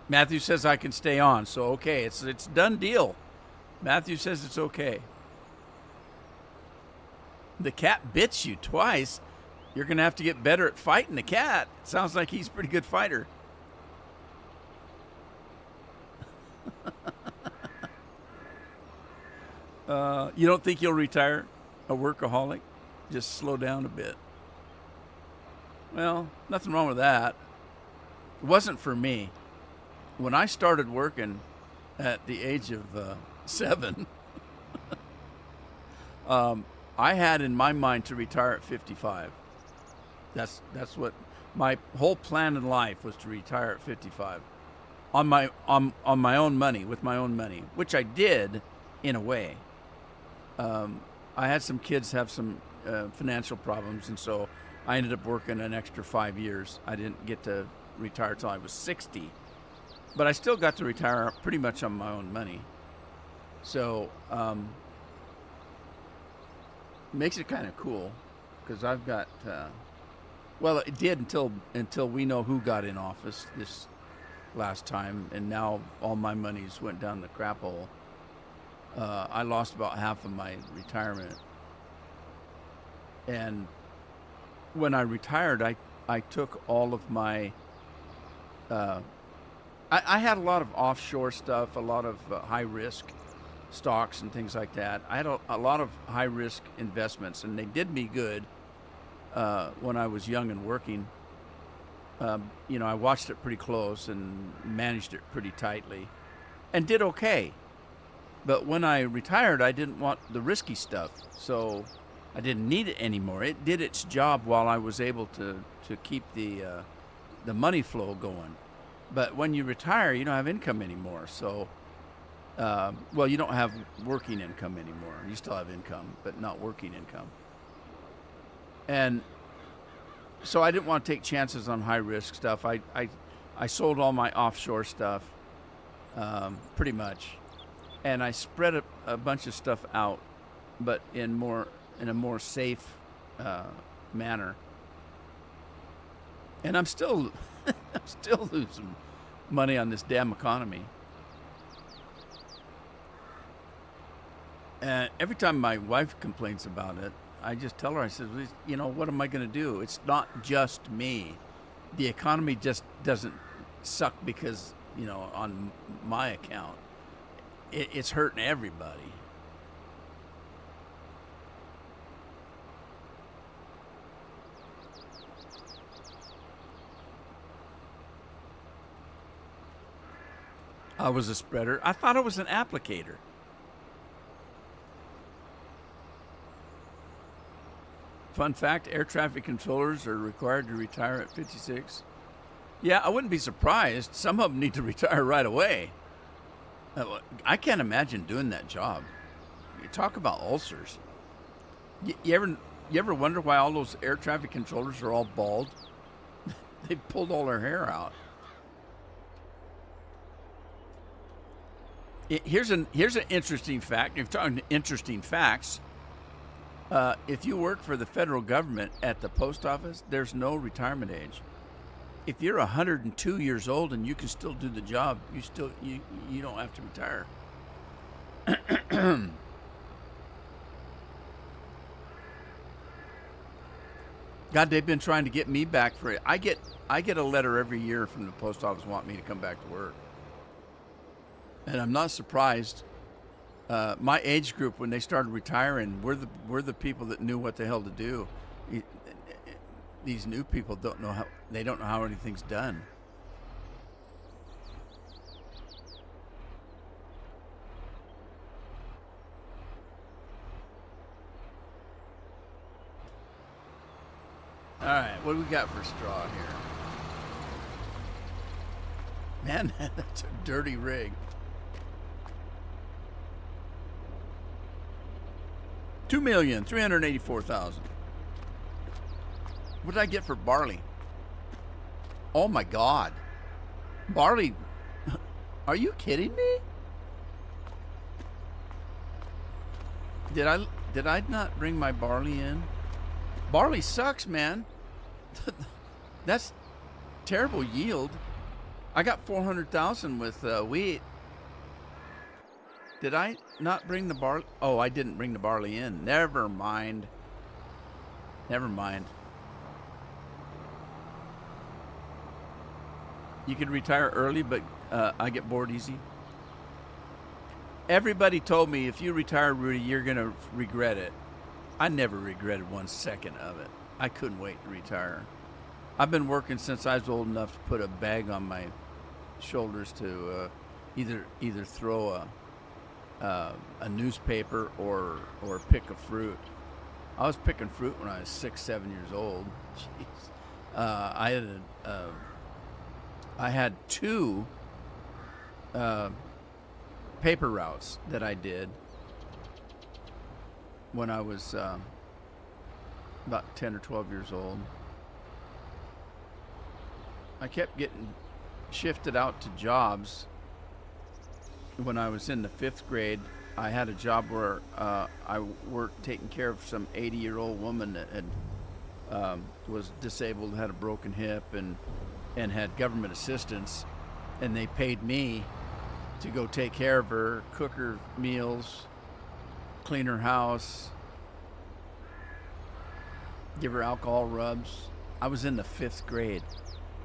Matthew says I can stay on, so okay, it's done deal. Matthew says it's okay. The cat bit you twice. You're going to have to get better at fighting the cat. Sounds like he's a pretty good fighter. You don't think you'll retire a workaholic? Just slow down a bit. Well, nothing wrong with that. It wasn't for me. When I started working at the age of 7, I had in my mind to retire at 55. That's what my whole plan in life was, to retire at 55 on my own money, with my own money, which I did in a way. I had some kids have some financial problems, and so I ended up working an extra 5 years. I didn't get to retire till I was 60, but I still got to retire pretty much on my own money. So makes it kind of cool because I've got. Well, it did until we know who got in office this last time, and now all my monies went down the crap hole. I lost about half of my retirement, and when I retired, I took all of my. I had a lot of offshore stuff, a lot of high risk stocks and things like that. I had a lot of high risk investments, and they did me good. When I was young and working, I watched it pretty close and managed it pretty tightly and did okay. But when I retired, I didn't want the risky stuff, so I didn't need it anymore. It did its job while I was able to keep the the money flow going. But when you retire, you don't have income anymore. So, well, you don't have working income anymore. You still have income, but not working income. And so I didn't want to take chances on high risk stuff. I sold all my offshore stuff, pretty much, and I spread a bunch of stuff out, but in a more safe manner. And I'm still I'm still losing money on this damn economy. And every time my wife complains about it, I just tell her, I said, you know, what am I going to do? It's not just me. The economy just doesn't suck because, you know, on my account. It's hurting everybody. I was a spreader. I thought I was an applicator. Fun fact, air traffic controllers are required to retire at 56. Yeah, I wouldn't be surprised. Some of them need to retire right away. I can't imagine doing that job. You talk about ulcers. You ever wonder why all those air traffic controllers are all bald? They pulled all their hair out. Here's an interesting fact. If you're talking interesting facts, if you work for the federal government at the post office, there's no retirement age. If you're 102 years old and you can still do the job, you don't have to retire. God, they've been trying to get me back for it. I get a letter every year from the post office wanting me to come back to work. And I'm not surprised. My age group, when they started retiring, we're the people that knew what the hell to do. These new people don't know how anything's done. All right, what do we got for straw here? Man, that's a dirty rig. 2,384,000. What did I get for barley? Oh my God. Barley. Are you kidding me? Did I not bring my barley in? Barley sucks, man. That's terrible yield. I got 400,000 with wheat. Did I not bring the barley? Oh, I didn't bring the barley in. Never mind. Never mind. You can retire early, but I get bored easy. Everybody told me if you retire, Rudy, you're going to regret it. I never regretted 1 second of it. I couldn't wait to retire. I've been working since I was old enough to put a bag on my shoulders to either throw a newspaper or pick a fruit. I was picking fruit when I was 6, 7 years old. Jeez. I had 2 paper routes that I did when I was about 10 or 12 years old. I kept getting shifted out to jobs. When I was in the 5th grade, I had a job where I worked taking care of some 80-year-old woman that had was disabled, had a broken hip, and had government assistance, and they paid me to go take care of her, cook her meals, clean her house, give her alcohol rubs. I was in the 5th grade.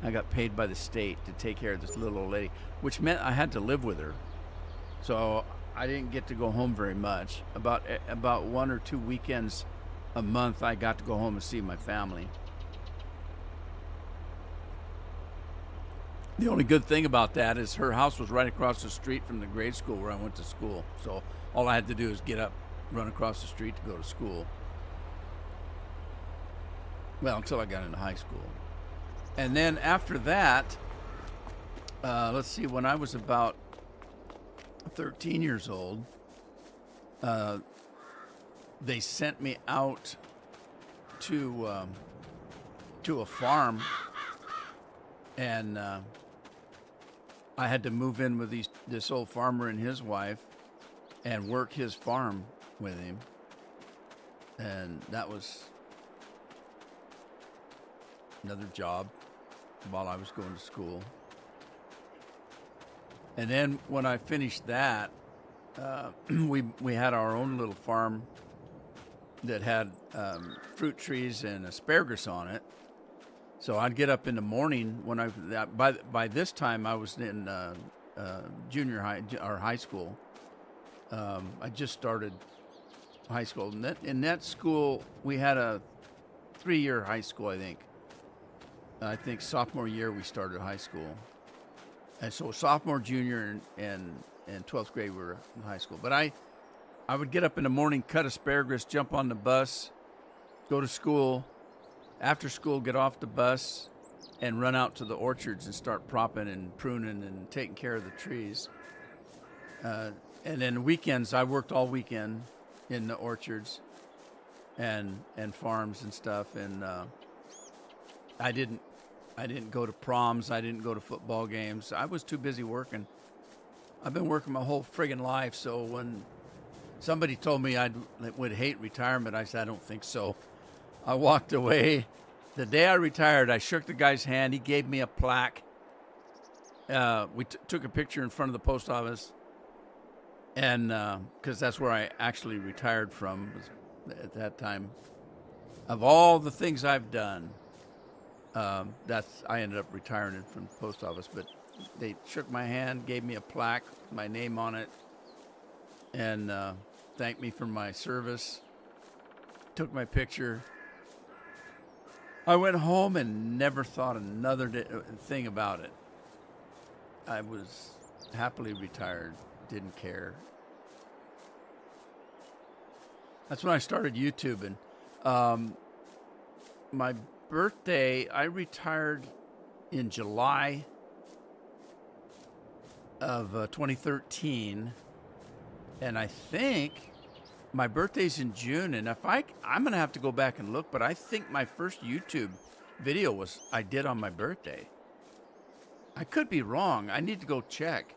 I got paid by the state to take care of this little old lady, which meant I had to live with her. So I didn't get to go home very much. About 1 or 2 weekends a month, I got to go home and see my family. The only good thing about that is her house was right across the street from the grade school where I went to school. So all I had to do is get up, run across the street to go to school. Well, until I got into high school. And then after that, let's see, when I was about 13 years old, they sent me out to a farm, and I had to move in with this old farmer and his wife and work his farm with him. And that was another job while I was going to school. And then when I finished that, we had our own little farm that had fruit trees and asparagus on it. So I'd get up in the morning when by this time I was in junior high or high school. I just started high school. In that school, we had a 3-year high school, I think. I think sophomore year we started high school. And so sophomore, junior, and 12th grade we were in high school. But I would get up in the morning, cut asparagus, jump on the bus, go to school. After school, get off the bus and run out to the orchards and start propping and pruning and taking care of the trees. And then weekends, I worked all weekend in the orchards and farms and stuff. And I didn't go to proms. I didn't go to football games. I was too busy working. I've been working my whole friggin' life. So when somebody told me I would hate retirement, I said, I don't think so. I walked away. The day I retired, I shook the guy's hand. He gave me a plaque. We took a picture in front of the post office. And because that's where I actually retired from at that time. Of all the things I've done, I ended up retiring from the post office. But they shook my hand, gave me a plaque, my name on it, and thanked me for my service. Took my picture. I went home and never thought another thing about it. I was happily retired, didn't care. That's when I started YouTubing. My birthday, I retired in July of 2013, and I think my birthday's in June, and I'm going to have to go back and look, but I think my first YouTube video I did on my birthday. I could be wrong. I need to go check.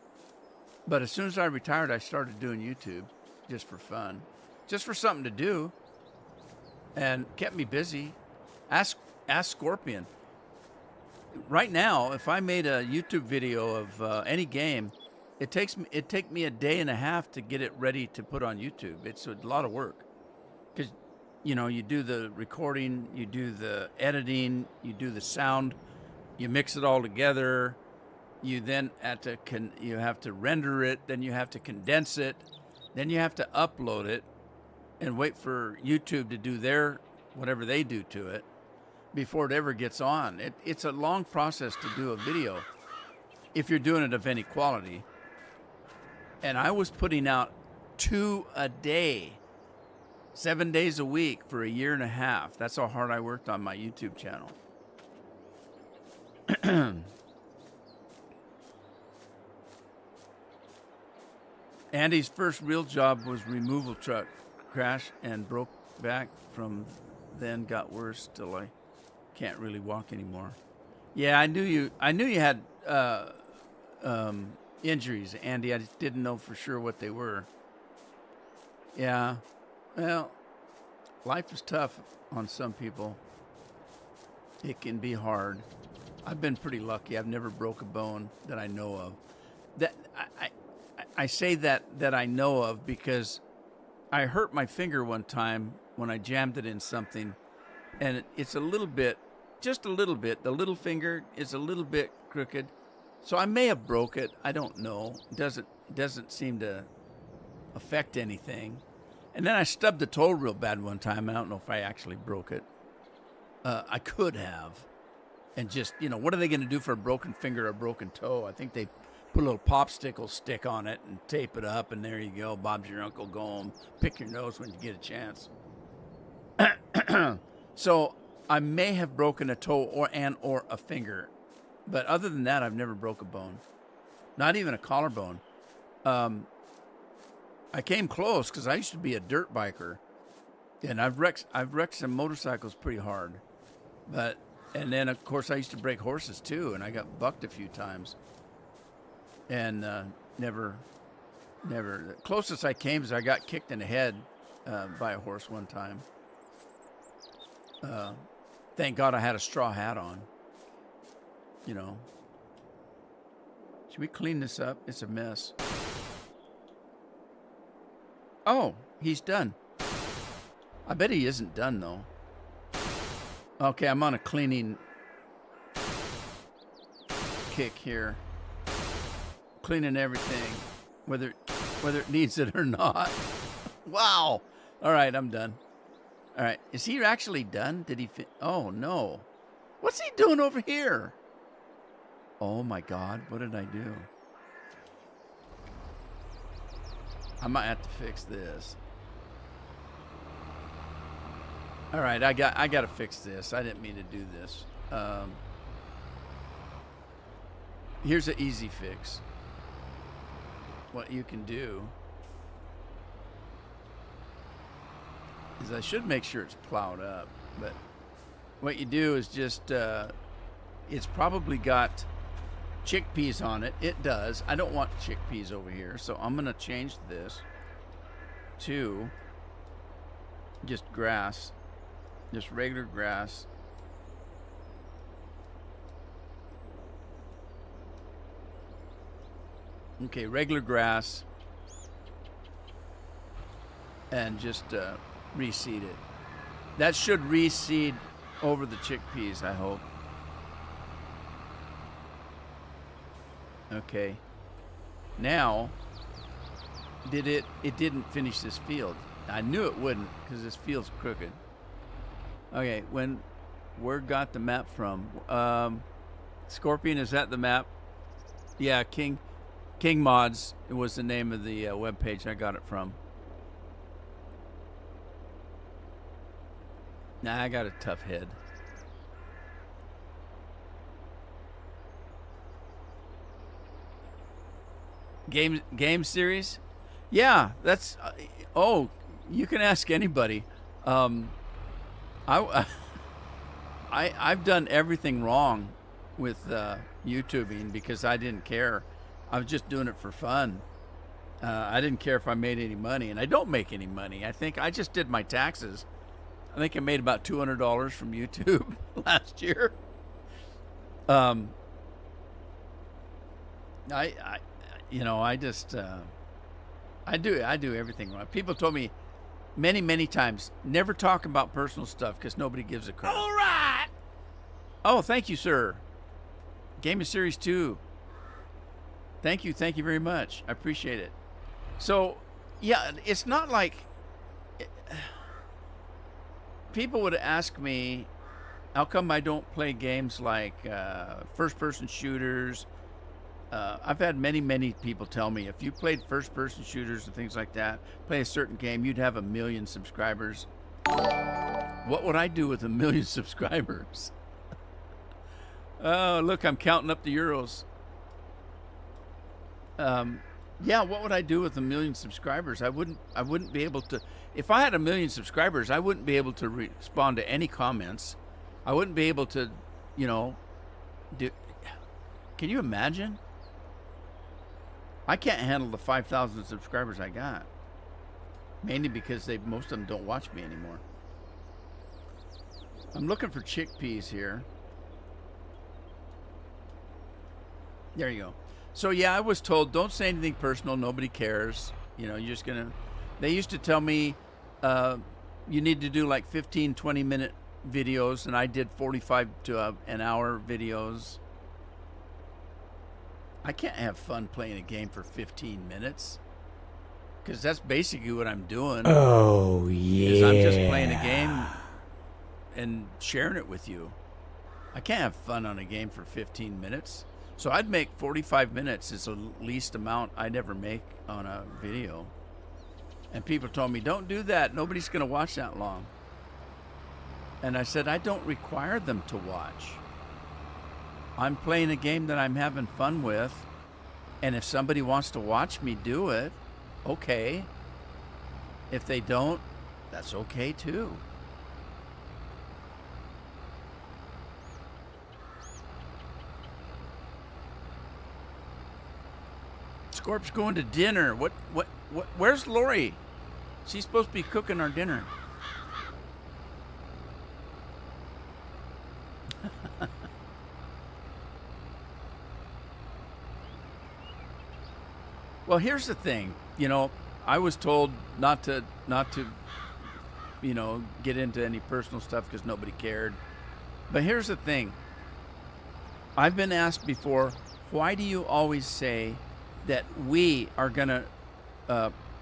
But as soon as I retired, I started doing YouTube just for fun, just for something to do, and kept me busy. Ask Scorpion. Right now, if I made a YouTube video of any game, it'd take me a day and a half to get it ready to put on YouTube. It's a lot of work because, you do the recording, you do the editing, you do the sound, you mix it all together. You then you have to render it, then you have to condense it, then you have to upload it and wait for YouTube to do whatever they do to it before it ever gets on. It's a long process to do a video if you're doing it of any quality. And I was putting out 2 a day, 7 days a week for a year and a half. That's how hard I worked on my YouTube channel. Andy's first real job was removal truck. Crashed and broke back from then, got worse till I can't really walk anymore. Yeah, I knew you had injuries, Andy. I just didn't know for sure what they were. Yeah, well, life is tough on some people. It can be hard. I've been pretty lucky. I've never broke a bone that I know of. That I say that I know of because I hurt my finger one time when I jammed it in something, and it's a little bit, just a little bit. The little finger is a little bit crooked, so I may have broke it. I don't know. It doesn't seem to affect anything. And then I stubbed the toe real bad one time. I don't know if I actually broke it. I could have. And just, what are they going to do for a broken finger or a broken toe? I think they put a little popsicle stick on it and tape it up, and there you go. Bob's your uncle. Go home. Pick your nose when you get a chance. So I may have broken a toe or a finger, but other than that, I've never broke a bone. Not even a collarbone. I came close because I used to be a dirt biker, and I've wrecked some motorcycles pretty hard. And then of course I used to break horses too, and I got bucked a few times. And never. The closest I came is I got kicked in the head by a horse one time. Thank God I had a straw hat on. You know. Should we clean this up? It's a mess. Oh, he's done. I bet he isn't done, though. Okay, I'm on a cleaning kick here. Cleaning everything, whether it needs it or not. Wow. All right, I'm done. All right, is he actually done? Did he oh, no. What's he doing over here? Oh, my God. What did I do? I might have to fix this. All right, I got to fix this. I didn't mean to do this. Here's an easy fix. What you can do is I should make sure it's plowed up, but what you do is just it's probably got chickpeas on it. It does. I don't want chickpeas over here, so I'm gonna change this to just grass, just regular grass. Okay, regular grass, and just reseed it. That should reseed over the chickpeas, I hope. Okay. Now, it didn't finish this field. I knew it wouldn't because this field's crooked. Okay, where got the map from? Scorpion, is that the map? Yeah, King Mods was the name of the webpage I got it from. Nah, I got a tough head. Game series? Yeah, that's oh, you can ask anybody. I've done everything wrong with YouTubing because I didn't care. I was just doing it for fun. I didn't care if I made any money, and I don't make any money. I think I just did my taxes. I think I made about $200 from YouTube last year. I do everything wrong. People told me many times, never talk about personal stuff because nobody gives a crap. All right. Oh, thank you, sir. Game of Series 2. Thank you very much. I appreciate it. So, yeah, it's not like people would ask me, how come I don't play games like first-person shooters? I've had many people tell me, if you played first-person shooters and things like that, play a certain game, you'd have 1 million subscribers. What would I do with 1 million subscribers? Oh, look, I'm counting up the euros. Yeah, what would I do with 1 million subscribers? I wouldn't be able to. If I had 1 million subscribers, I wouldn't be able to respond to any comments. I wouldn't be able to, do. Can you imagine? I can't handle the 5,000 subscribers I got. Mainly because most of them don't watch me anymore. I'm looking for chickpeas here. There you go. So yeah, I was told, don't say anything personal. Nobody cares. You're just gonna. They used to tell me, you need to do like 15, 20-minute videos, and I did 45 to an hour videos. I can't have fun playing a game for 15 minutes, because that's basically what I'm doing. Oh yeah. Is I'm just playing a game and sharing it with you. I can't have fun on a game for 15 minutes. So I'd make 45 minutes is the least amount I'd ever make on a video. And people told me, don't do that. Nobody's going to watch that long. And I said, I don't require them to watch. I'm playing a game that I'm having fun with. And if somebody wants to watch me do it, okay. If they don't, that's okay too. Scorp's going to dinner. What, where's Lori? She's supposed to be cooking our dinner. Well, here's the thing. I was told not to, get into any personal stuff because nobody cared. But here's the thing. I've been asked before, why do you always say that we are going to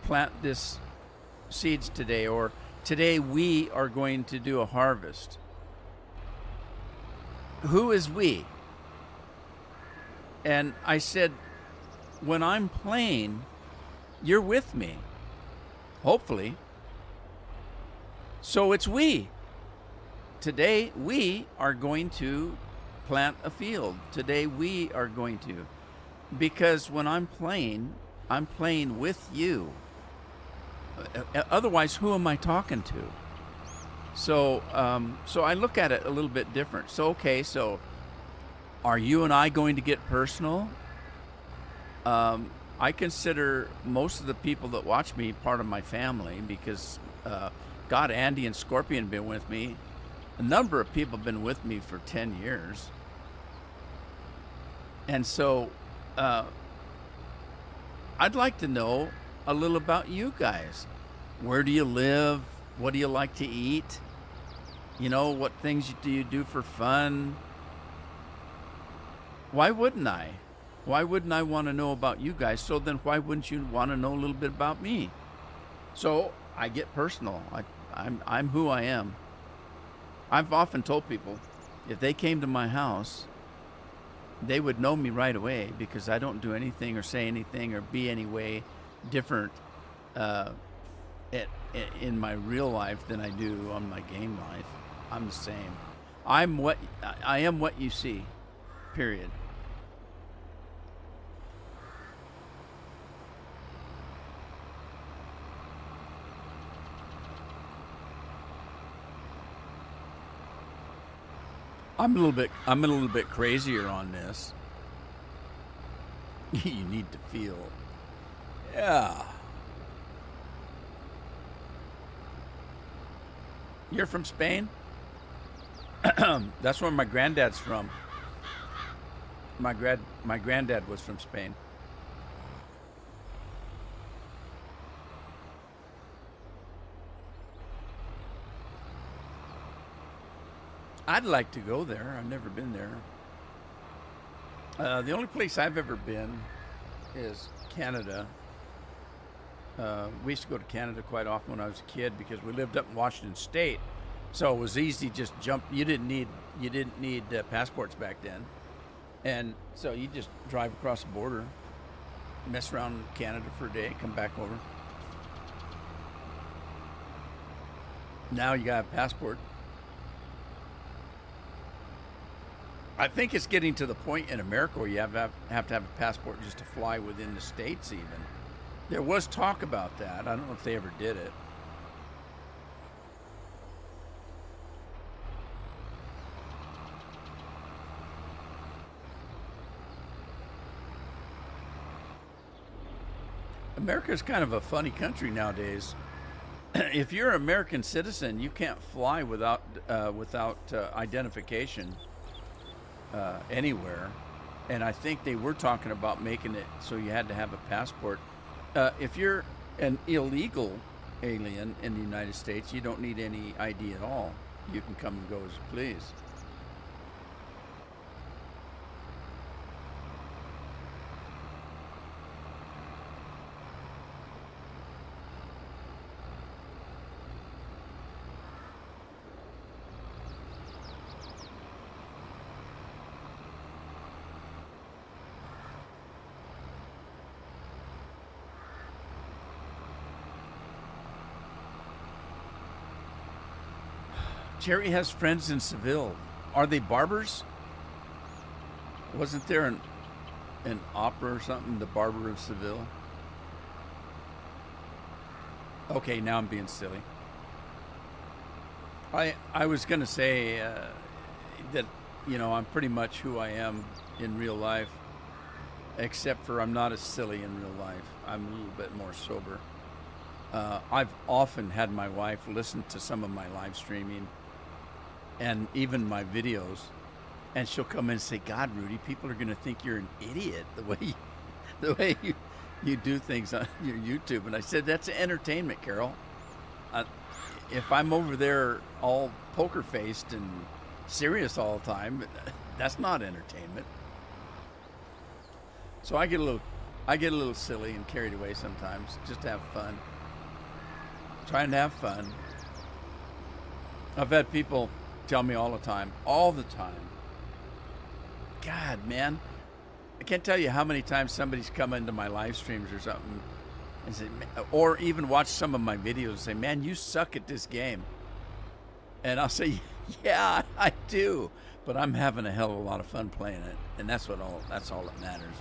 plant this seeds today, or today we are going to do a harvest? Who is we? And I said, when I'm playing, you're with me, hopefully. So it's we. Today we are going to plant a field. Today we are going to. Because when I'm playing with you. Otherwise, who am I talking to? So I look at it a little bit different. So are you and I going to get personal? I consider most of the people that watch me part of my family because God, Andy and Scorpion have been with me. A number of people have been with me for 10 years. And so I'd like to know a little about you guys. Where do you live? What do you like to eat? What things do you do for fun? Why wouldn't I? Why wouldn't I want to know about you guys? So then why wouldn't you want to know a little bit about me? So I get personal. I'm who I am. I've often told people if they came to my house, they would know me right away because I don't do anything or say anything or be any way different in my real life than I do on my game life. I'm the same. I am what you see, period. I'm a little bit crazier on this. You need to feel. Yeah. You're from Spain? That's where my granddad's from. My granddad was from Spain. I'd like to go there. I've never been there. The only place I've ever been is Canada. We used to go to Canada quite often when I was a kid because we lived up in Washington State, so it was easy to just jump. You didn't need passports back then, and so you just drive across the border, mess around in Canada for a day, come back over. Now you got a passport. I think it's getting to the point in America where you have to have a passport just to fly within the states even. There was talk about that. I don't know if they ever did it. America's kind of a funny country nowadays. If you're an American citizen, you can't fly without identification anywhere. And I think they were talking about making it so you had to have a passport. If you're an illegal alien in the United States, you don't need any ID at all. You can come and go as you please. Jerry has friends in Seville. Are they barbers? Wasn't there an opera or something, The Barber of Seville? Okay, now I'm being silly. I was gonna say that I'm pretty much who I am in real life, except for I'm not as silly in real life. I'm a little bit more sober. I've often had my wife listen to some of my live streaming and even my videos, and she'll come in and say, "God, Rudy, people are going to think you're an idiot the way you do things on your YouTube." And I said, "That's entertainment, Carol. Uh, if I'm over there all poker faced and serious all the time, that's not entertainment." So I get a little silly and carried away sometimes, just to have fun. Trying to have fun. I've had people tell me all the time, God, man, I can't tell you how many times somebody's come into my live streams or something and say, or even watch some of my videos and say, "Man, you suck at this game." And I'll say, "Yeah, I do, but I'm having a hell of a lot of fun playing it, and that's all that matters."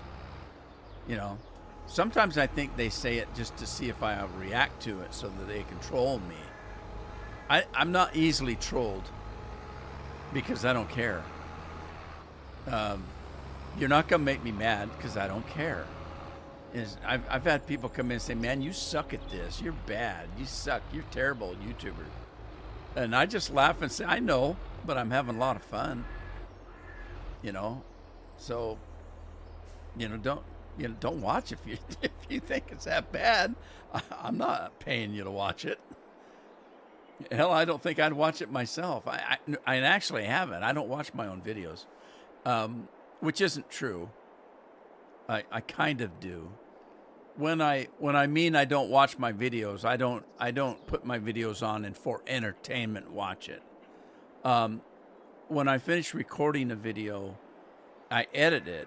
Sometimes I think they say it just to see if I react to it so that they control me. I'm not easily trolled because I don't care. You're not going to make me mad because I don't care. I've had people come in and say, "Man, you suck at this. You're bad. You suck. You're terrible YouTuber." And I just laugh and say, "I know, but I'm having a lot of fun." So, don't watch if you think it's that bad. I'm not paying you to watch it. Hell, I don't think I'd watch it myself. I actually haven't. I don't watch my own videos, which isn't true. I kind of do. When I mean I don't watch my videos, I don't put my videos on and for entertainment watch it. When I finish recording a video, I edit it,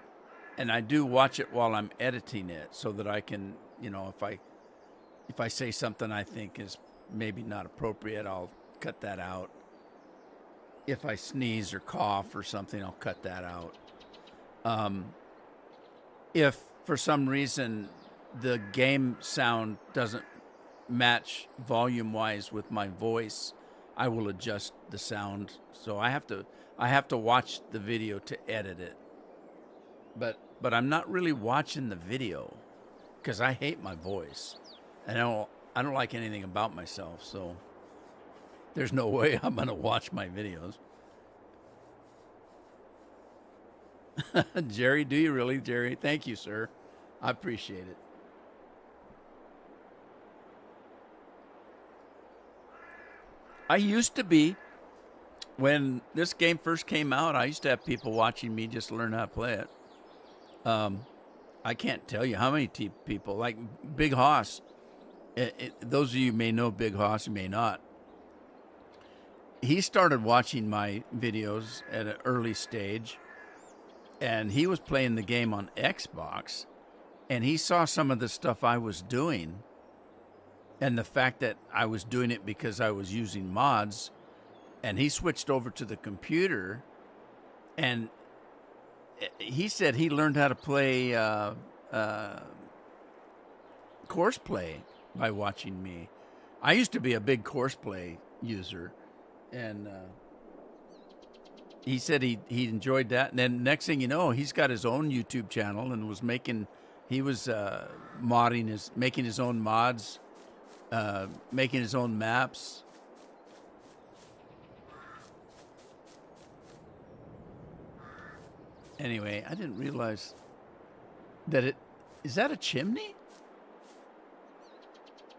and I do watch it while I'm editing it so that I can, if I say something I think is maybe not appropriate, I'll cut that out. If I sneeze or cough or something, I'll cut that out. If for some reason the game sound doesn't match volume-wise with my voice, I will adjust the sound. So I have to watch the video to edit it. But I'm not really watching the video because I hate my voice, and I don't like anything about myself. So there's no way I'm gonna watch my videos. Jerry, do you really, Jerry? Thank you, sir. I appreciate it. I used to be, when this game first came out, I used to have people watching me just learn how to play it. I can't tell you how many people, like Big Hoss. Those of you may know Big Hoss, you may not. He started watching my videos at an early stage, and he was playing the game on Xbox, and he saw some of the stuff I was doing, and the fact that I was doing it because I was using mods, and he switched over to the computer, and he said he learned how to play Courseplay by watching me. I used to be a big Courseplay user, and he said he enjoyed that. And then next thing you know, he's got his own YouTube channel and was making his own mods, making his own maps. Anyway, I didn't realize that is that a chimney?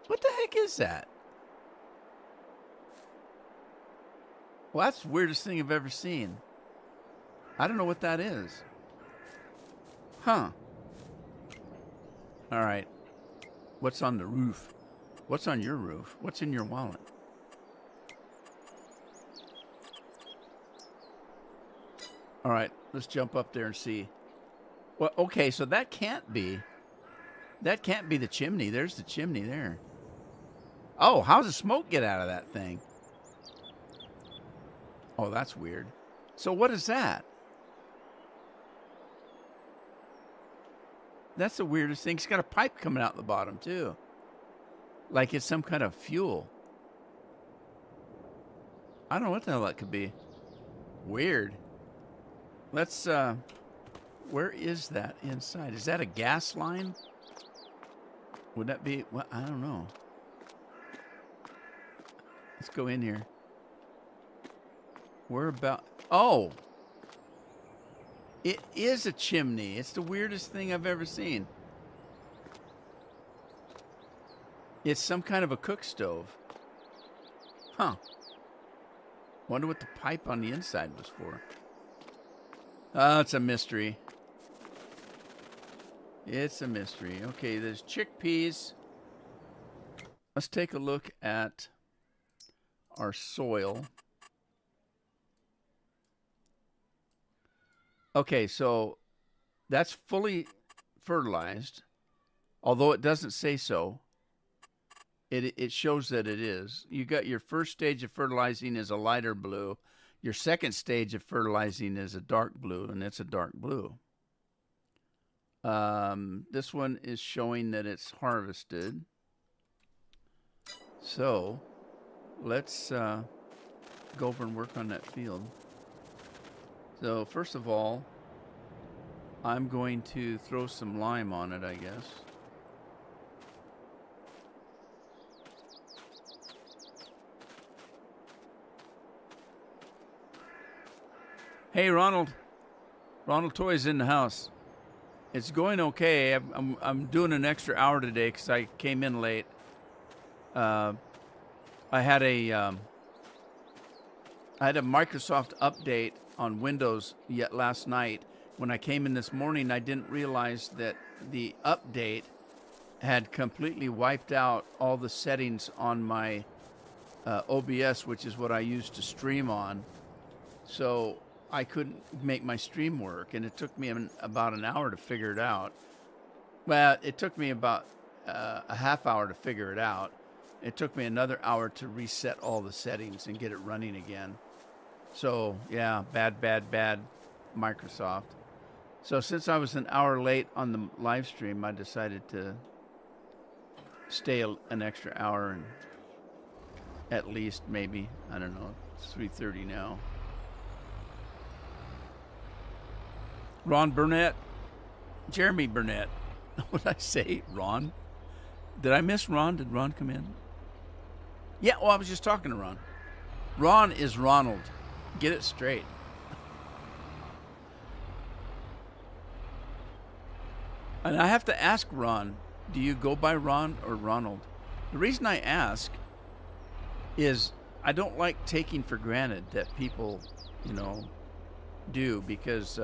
What the heck is that? Well, that's the weirdest thing I've ever seen. I don't know what that is. Huh. All right. What's on the roof? What's on your roof? What's in your wallet? All right, let's jump up there and see. Well, okay, so that can't be the chimney. There's the chimney there. Oh, how's the smoke get out of that thing? Oh, that's weird. So what is that? That's the weirdest thing. It's got a pipe coming out the bottom, too. Like it's some kind of fuel. I don't know what the hell that could be. Weird. Let's, where is that inside? Is that a gas line? Would that be, well, I don't know. Let's go in here. Where about, oh. It is a chimney. It's the weirdest thing I've ever seen. It's some kind of a cook stove. Huh. Wonder what the pipe on the inside was for. Oh, it's a mystery. It's a mystery. Okay, there's chickpeas. Let's take a look at our soil. Okay, so that's fully fertilized, although it doesn't say so. It shows that it is. You got your first stage of fertilizing is a lighter blue. Your second stage of fertilizing is a dark blue, and it's a dark blue. This one is showing that it's harvested. So let's go over and work on that field. So first of all, I'm going to throw some lime on it, I guess. Hey, Ronald. Ronald Toy's in the house. It's going okay. I'm doing an extra hour today because I came in late. I had a Microsoft update on Windows yet last night. When I came in this morning, I didn't realize that the update had completely wiped out all the settings on my OBS, which is what I use to stream on. So I couldn't make my stream work, and it took me about an hour to figure it out. Well, it took me about a half hour to figure it out. It took me another hour to reset all the settings and get it running again. So, yeah, bad Microsoft. So since I was an hour late on the live stream, I decided to stay an extra hour and at least maybe, I don't know, it's 3:30 now. Ron Burnett, Jeremy Burnett. What did I say? Ron? Did I miss Ron? Did Ron come in? Yeah, well, I was just talking to Ron. Ron is Ronald. Get it straight. And I have to ask Ron, do you go by Ron or Ronald? The reason I ask is I don't like taking for granted that people, do, because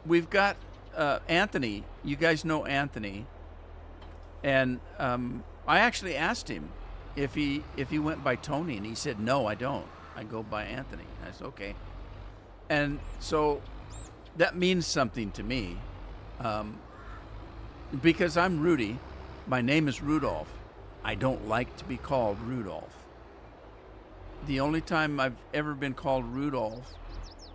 we've got Anthony. You guys know Anthony. And I actually asked him if he went by Tony, and he said, no, I don't. I go by Anthony. And I said, okay. And so that means something to me. Because I'm Rudy, my name is Rudolph. I don't like to be called Rudolph. The only time I've ever been called Rudolph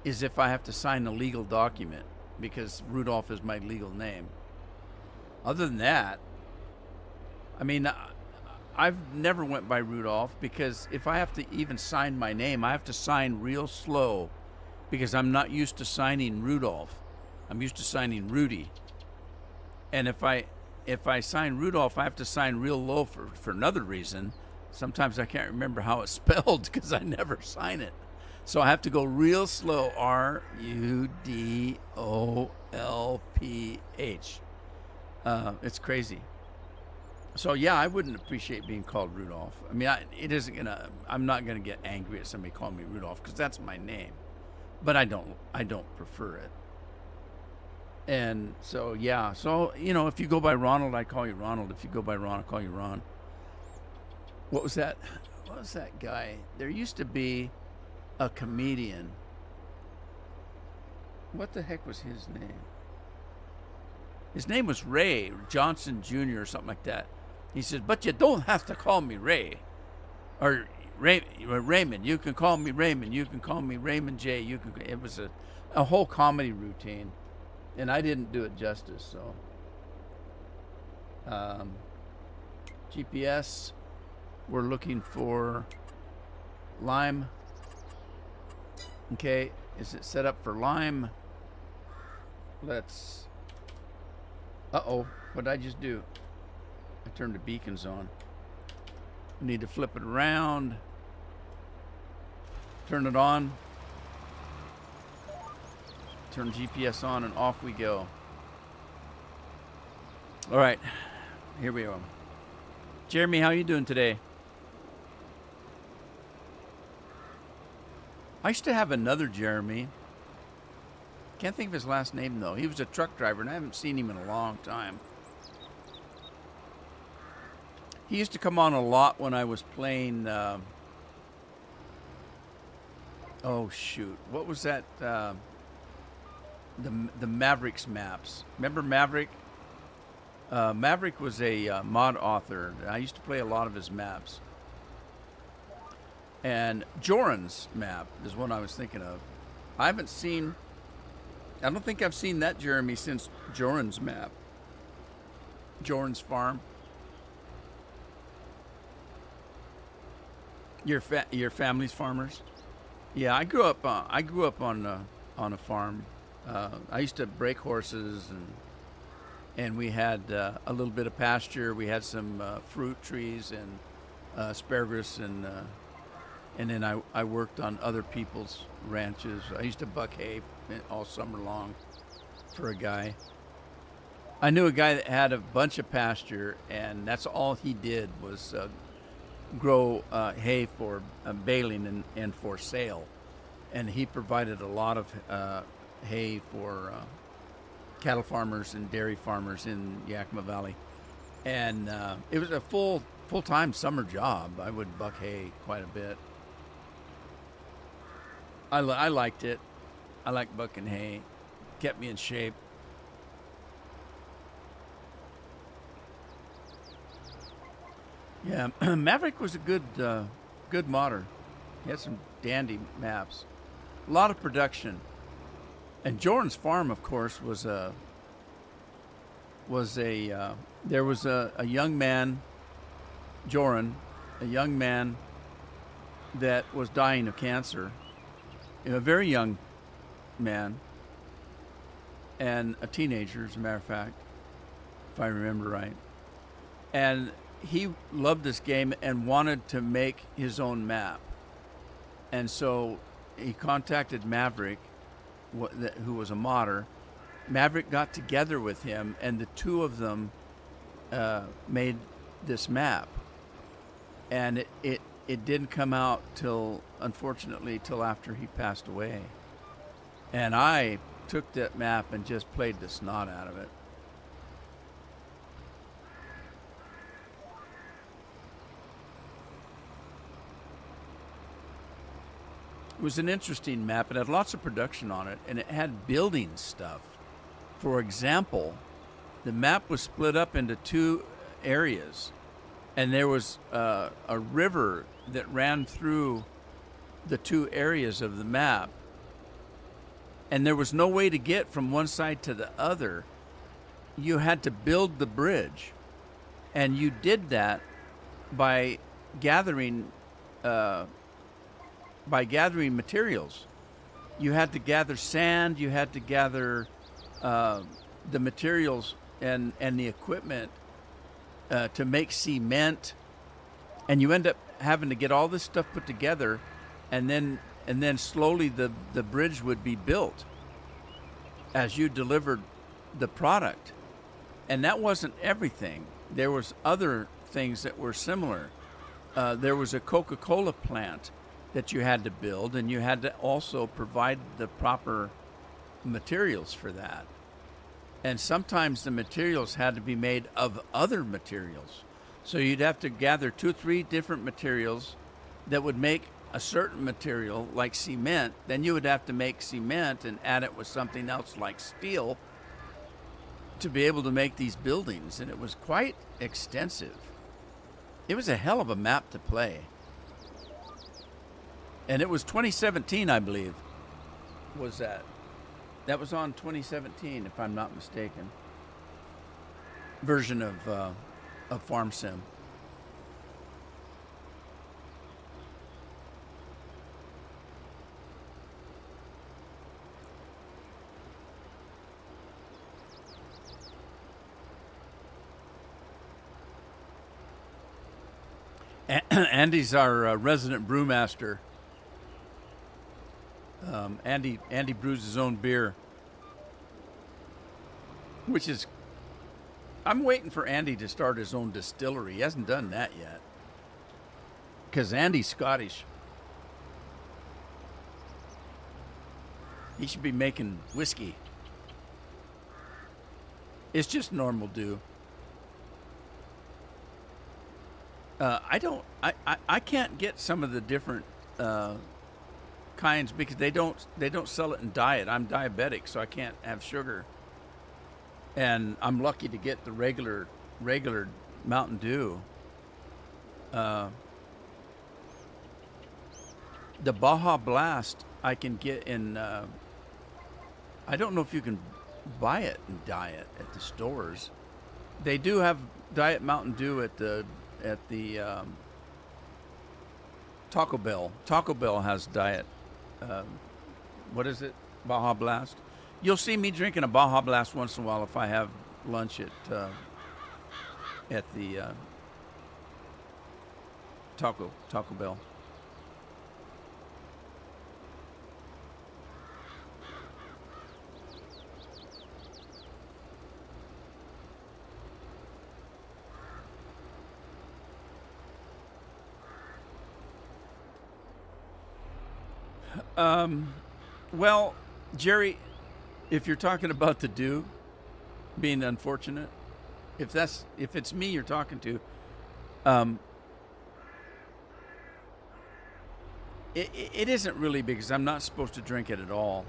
is if I have to sign a legal document, because Rudolph is my legal name. Other than that, I mean, I've never went by Rudolph, because if I have to even sign my name, I have to sign real slow, because I'm not used to signing Rudolph. I'm used to signing Rudy. And if I sign Rudolph, I have to sign real low for another reason. Sometimes I can't remember how it's spelled because I never sign it. So I have to go real slow, Rudolph. It's crazy. So yeah, I wouldn't appreciate being called Rudolph. I mean, I'm not gonna get angry at somebody calling me Rudolph, because that's my name. But I don't prefer it. And so, yeah. So, if you go by Ronald, I call you Ronald. If you go by Ron, I call you Ron. What was that? What was that guy? There used to be a comedian. What the heck was his name? His name was Ray Johnson Jr. or something like that. He said, but you don't have to call me Ray. Or Raymond, you can call me Raymond. You can call me Raymond J. It was a whole comedy routine, and I didn't do it justice. So, GPS, we're looking for Lime. Okay, is it set up for Lime? Let's. Uh-oh, what did I just do? I turned the beacons on. Need to flip it around. Turn it on. Turn GPS on and off we go. All right, here we are. Jeremy, how are you doing today? I used to have another Jeremy. Can't think of his last name though. He was a truck driver and I haven't seen him in a long time. He used to come on a lot when I was playing, oh shoot, what was that, the Mavericks maps. Remember Maverick? Maverick was a mod author. I used to play a lot of his maps. And Joran's map is what I was thinking of. I don't think I've seen that Jeremy since Joran's map. Joran's farm. Your family's farmers? Yeah, I grew up on a farm. I used to break horses, and we had a little bit of pasture. We had some fruit trees and asparagus, and then I worked on other people's ranches. I used to buck hay all summer long for a guy. I knew a guy that had a bunch of pasture, and that's all he did was grow hay for baling and for sale. And he provided a lot of hay for cattle farmers and dairy farmers in Yakima Valley. And it was a full-time summer job. I would buck hay quite a bit. I liked it. I liked bucking hay. Kept me in shape. Yeah, Maverick was a good modder. He had some dandy maps. A lot of production. And Joran's farm, of course, there was a young man, Joran, a young man that was dying of cancer. A very young man, and a teenager, as a matter of fact, if I remember right. And he loved this game and wanted to make his own map. And so he contacted Maverick, who was a modder. Maverick got together with him, and the two of them made this map. And it didn't come out unfortunately, till after he passed away. And I took that map and just played the snot out of it. It was an interesting map. It had lots of production on it, and it had building stuff. For example, the map was split up into two areas, and there was a river that ran through the two areas of the map, and there was no way to get from one side to the other. You had to build the bridge, and you did that by gathering materials. You had to gather sand, you had to gather the materials and the equipment to make cement, and you end up having to get all this stuff put together, and then slowly the bridge would be built as you delivered the product. And that wasn't everything. There was other things that were similar. There was a Coca-Cola plant that you had to build, and you had to also provide the proper materials for that. And sometimes the materials had to be made of other materials. So you'd have to gather 2 or 3 different materials that would make a certain material, like cement. Then you would have to make cement and add it with something else like steel to be able to make these buildings. And it was quite extensive. It was a hell of a map to play. And it was 2017, I believe. Was that? That was on 2017, if I'm not mistaken. Version of Farm Sim. Andy's our resident brewmaster. Andy brews his own beer, which is, I'm waiting for Andy to start his own distillery. He hasn't done that yet because Andy's Scottish. He should be making whiskey. It's just normal dew. I can't get some of the different kinds because they don't sell it in diet. I'm diabetic, so I can't have sugar. And I'm lucky to get the regular Mountain Dew. The Baja Blast I can get in. I don't know if you can buy it in diet at the stores. They do have Diet Mountain Dew at the Taco Bell. Taco Bell has diet. What is it? Baja Blast. You'll see me drinking a Baja Blast once in a while if I have lunch at the Taco Bell. Well, Jerry, if you're talking about the dew being unfortunate, if it's me you're talking to, it isn't really because I'm not supposed to drink it at all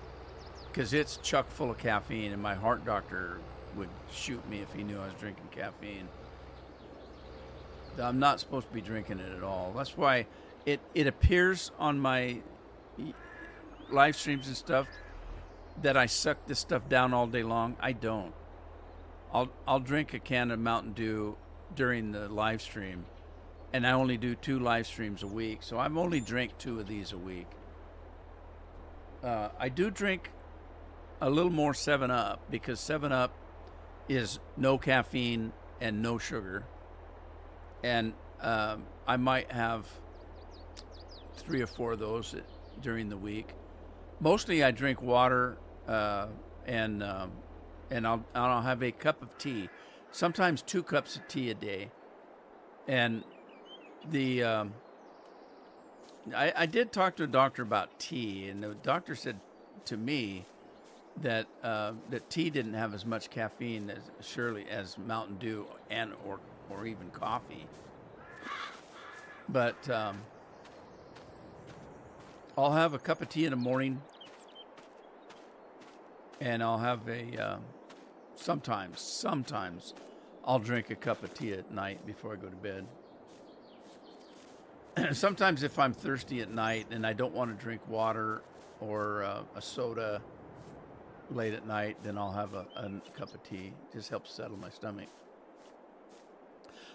because it's chock full of caffeine, and my heart doctor would shoot me if he knew I was drinking caffeine. I'm not supposed to be drinking it at all. That's why it appears on my live streams and stuff that I suck this stuff down all day long. I don't. I'll drink a can of Mountain Dew during the live stream, and I only do 2 live streams a week, so I've only drank 2 of these a week. I do drink a little more 7-Up because 7-Up is no caffeine and no sugar, and I might have 3 or 4 of those during the week. Mostly I drink water, and I'll have a cup of tea, sometimes 2 cups of tea a day. And I did talk to a doctor about tea, and the doctor said to me that that tea didn't have as much caffeine as Mountain Dew or even coffee. But I'll have a cup of tea in the morning, and I'll have sometimes I'll drink a cup of tea at night before I go to bed. Sometimes if I'm thirsty at night and I don't want to drink water or a soda late at night, then I'll have a cup of tea. It just helps settle my stomach.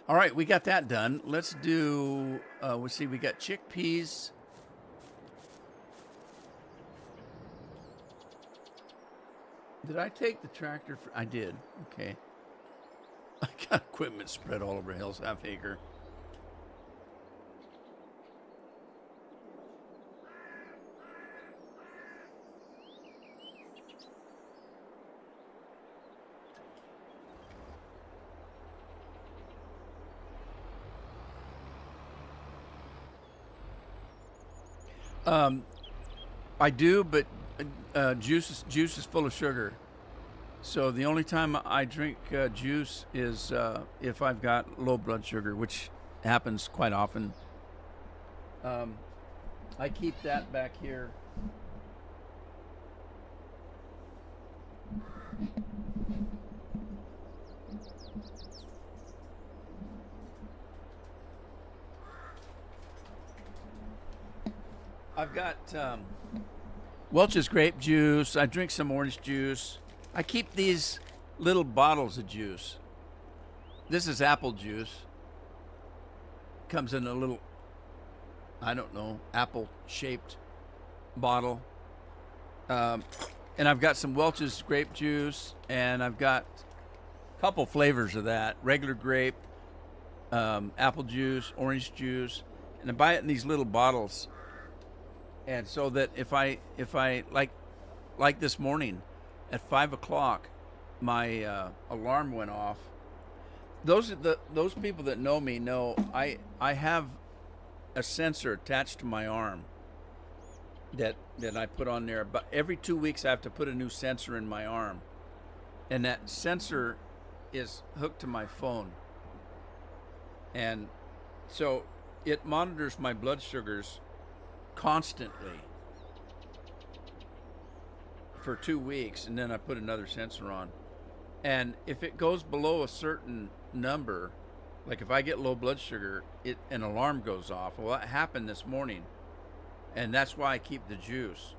All right, we got that done. Let's do, let's see, we got chickpeas. Did I take the tractor? I did. Okay. I got equipment spread all over Hill's Half Acre. I do, but juice is full of sugar. So the only time I drink juice is if I've got low blood sugar, which happens quite often. I keep that back here. I've got Welch's grape juice. I drink some orange juice. I keep these little bottles of juice. This is apple juice. Comes in a little, I don't know, apple-shaped bottle. And I've got some Welch's grape juice, and I've got a couple flavors of that: regular grape, apple juice, orange juice, and I buy it in these little bottles. And so that if I like this morning at 5 o'clock, my alarm went off. Those people that know me know I have a sensor attached to my arm that I put on there. But every 2 weeks I have to put a new sensor in my arm, and that sensor is hooked to my phone, and so it monitors my blood sugars constantly for 2 weeks, and then I put another sensor on. And if it goes below a certain number, like if I get low blood sugar, an alarm goes off. Well, that happened this morning, and that's why I keep the juice.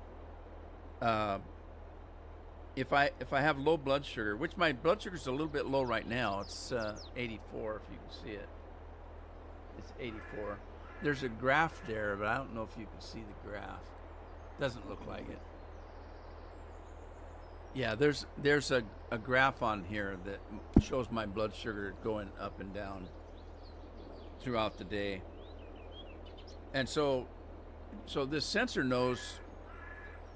If I have low blood sugar, which my blood sugar is a little bit low right now, it's 84 if you can see it. It's 84. There's a graph there, but I don't know if you can see the graph. Doesn't look like it. Yeah, there's a graph on here that shows my blood sugar going up and down throughout the day. And so this sensor knows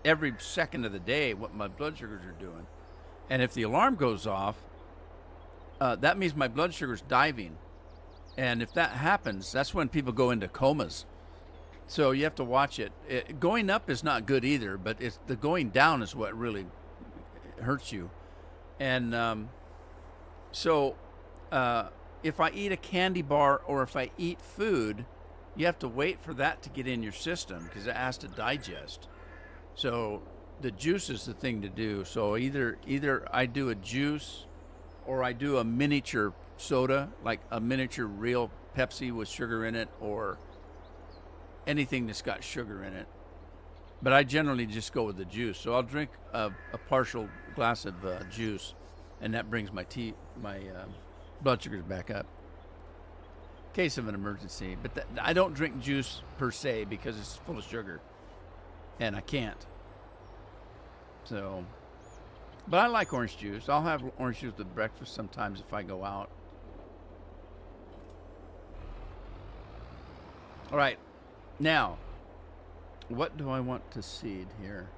every second of the day what my blood sugars are doing. And if the alarm goes off, that means my blood sugar's diving. And if that happens, that's when people go into comas. So you have to watch it. Going up is not good either, but it's the going down is what really hurts you. And so if I eat a candy bar or if I eat food, you have to wait for that to get in your system because it has to digest. So the juice is the thing to do. So either I do a juice or I do a miniature soda, like a miniature real Pepsi with sugar in it, or anything that's got sugar in it. But I generally just go with the juice. So I'll drink a partial glass of juice, and that brings my blood sugars back up. Case of an emergency. But I don't drink juice per se because it's full of sugar, and I can't. So, but I like orange juice. I'll have orange juice with breakfast sometimes if I go out. All right, now, what do I want to seed here?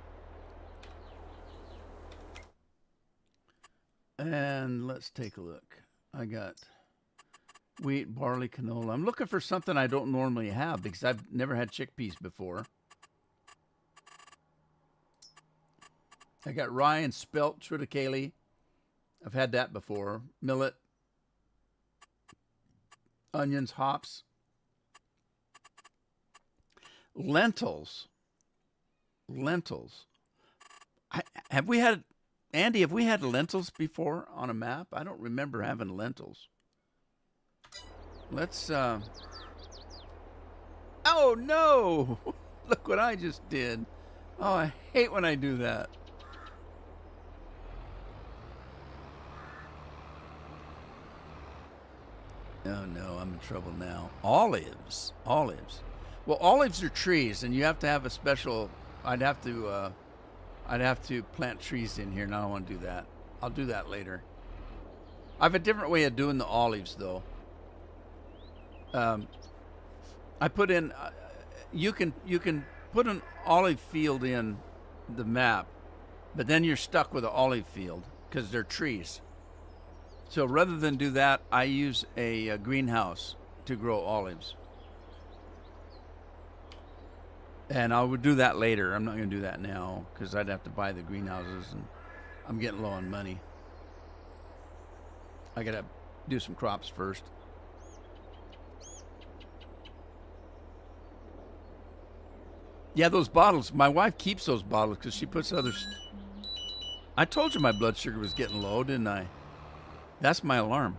And let's take a look. I got wheat, barley, canola. I'm looking for something I don't normally have because I've never had chickpeas before. I got rye and spelt triticale. I've had that before. Millet, onions, hops. Lentils. Have we had lentils before on a map? I don't remember having lentils. Let's, oh no! Look what I just did. Oh, I hate when I do that. Oh no, I'm in trouble now. Olives. Well, olives are trees, and you have to have a special. I'd have to plant trees in here, and I don't want to do that. I'll do that later. I have a different way of doing the olives, though. I put in. You can put an olive field in the map, but then you're stuck with an olive field because they're trees. So rather than do that, I use a greenhouse to grow olives. And I would do that later. I'm not going to do that now because I'd have to buy the greenhouses, and I'm getting low on money. I got to do some crops first. Yeah, those bottles. My wife keeps those bottles because she puts others. I told you my blood sugar was getting low, didn't I? That's my alarm.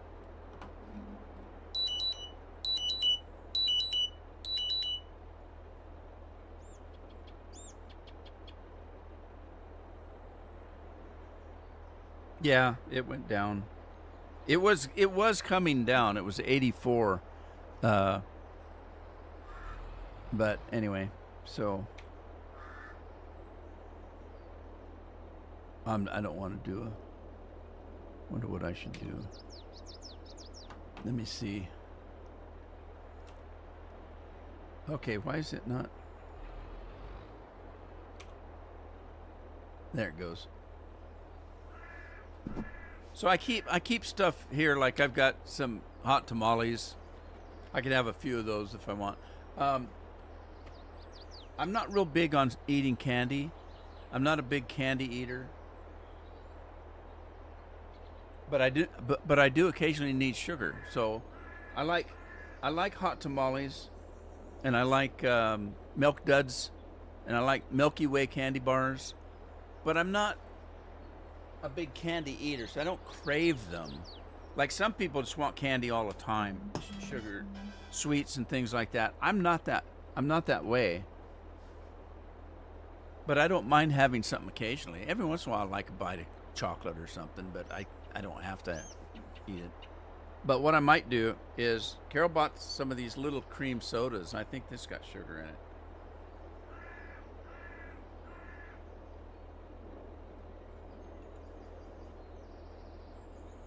Yeah, it went down. It was coming down. It was 84. Uh, but anyway, so I don't want to do a. Wonder what I should do. Let me see. Okay, why is it not? There it goes. So I keep stuff here. Like I've got some hot tamales. I could have a few of those if I want. Um, I'm not real big on eating candy. I'm not a big candy eater, but I do occasionally need sugar. So I like I like hot tamales, and I like milk duds, and I like Milky Way candy bars. But I'm not a big candy eater, so I don't crave them. Like some people just want candy all the time, sugar, sweets, and things like that. I'm not that. I'm not that way. But I don't mind having something occasionally. Every once in a while, I like a bite of chocolate or something, but I don't have to eat it. But what I might do is Carol bought some of these little cream sodas. I think this got sugar in it.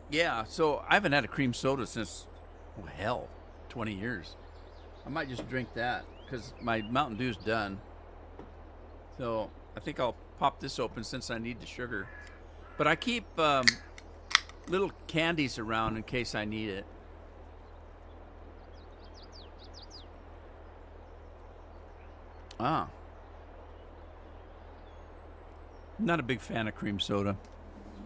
Yeah, so I haven't had a cream soda since, oh, hell, 20 years. I might just drink that because my Mountain Dew's done. So I think I'll pop this open since I need the sugar. But I keep little candies around in case I need it. Ah, I'm not a big fan of cream soda.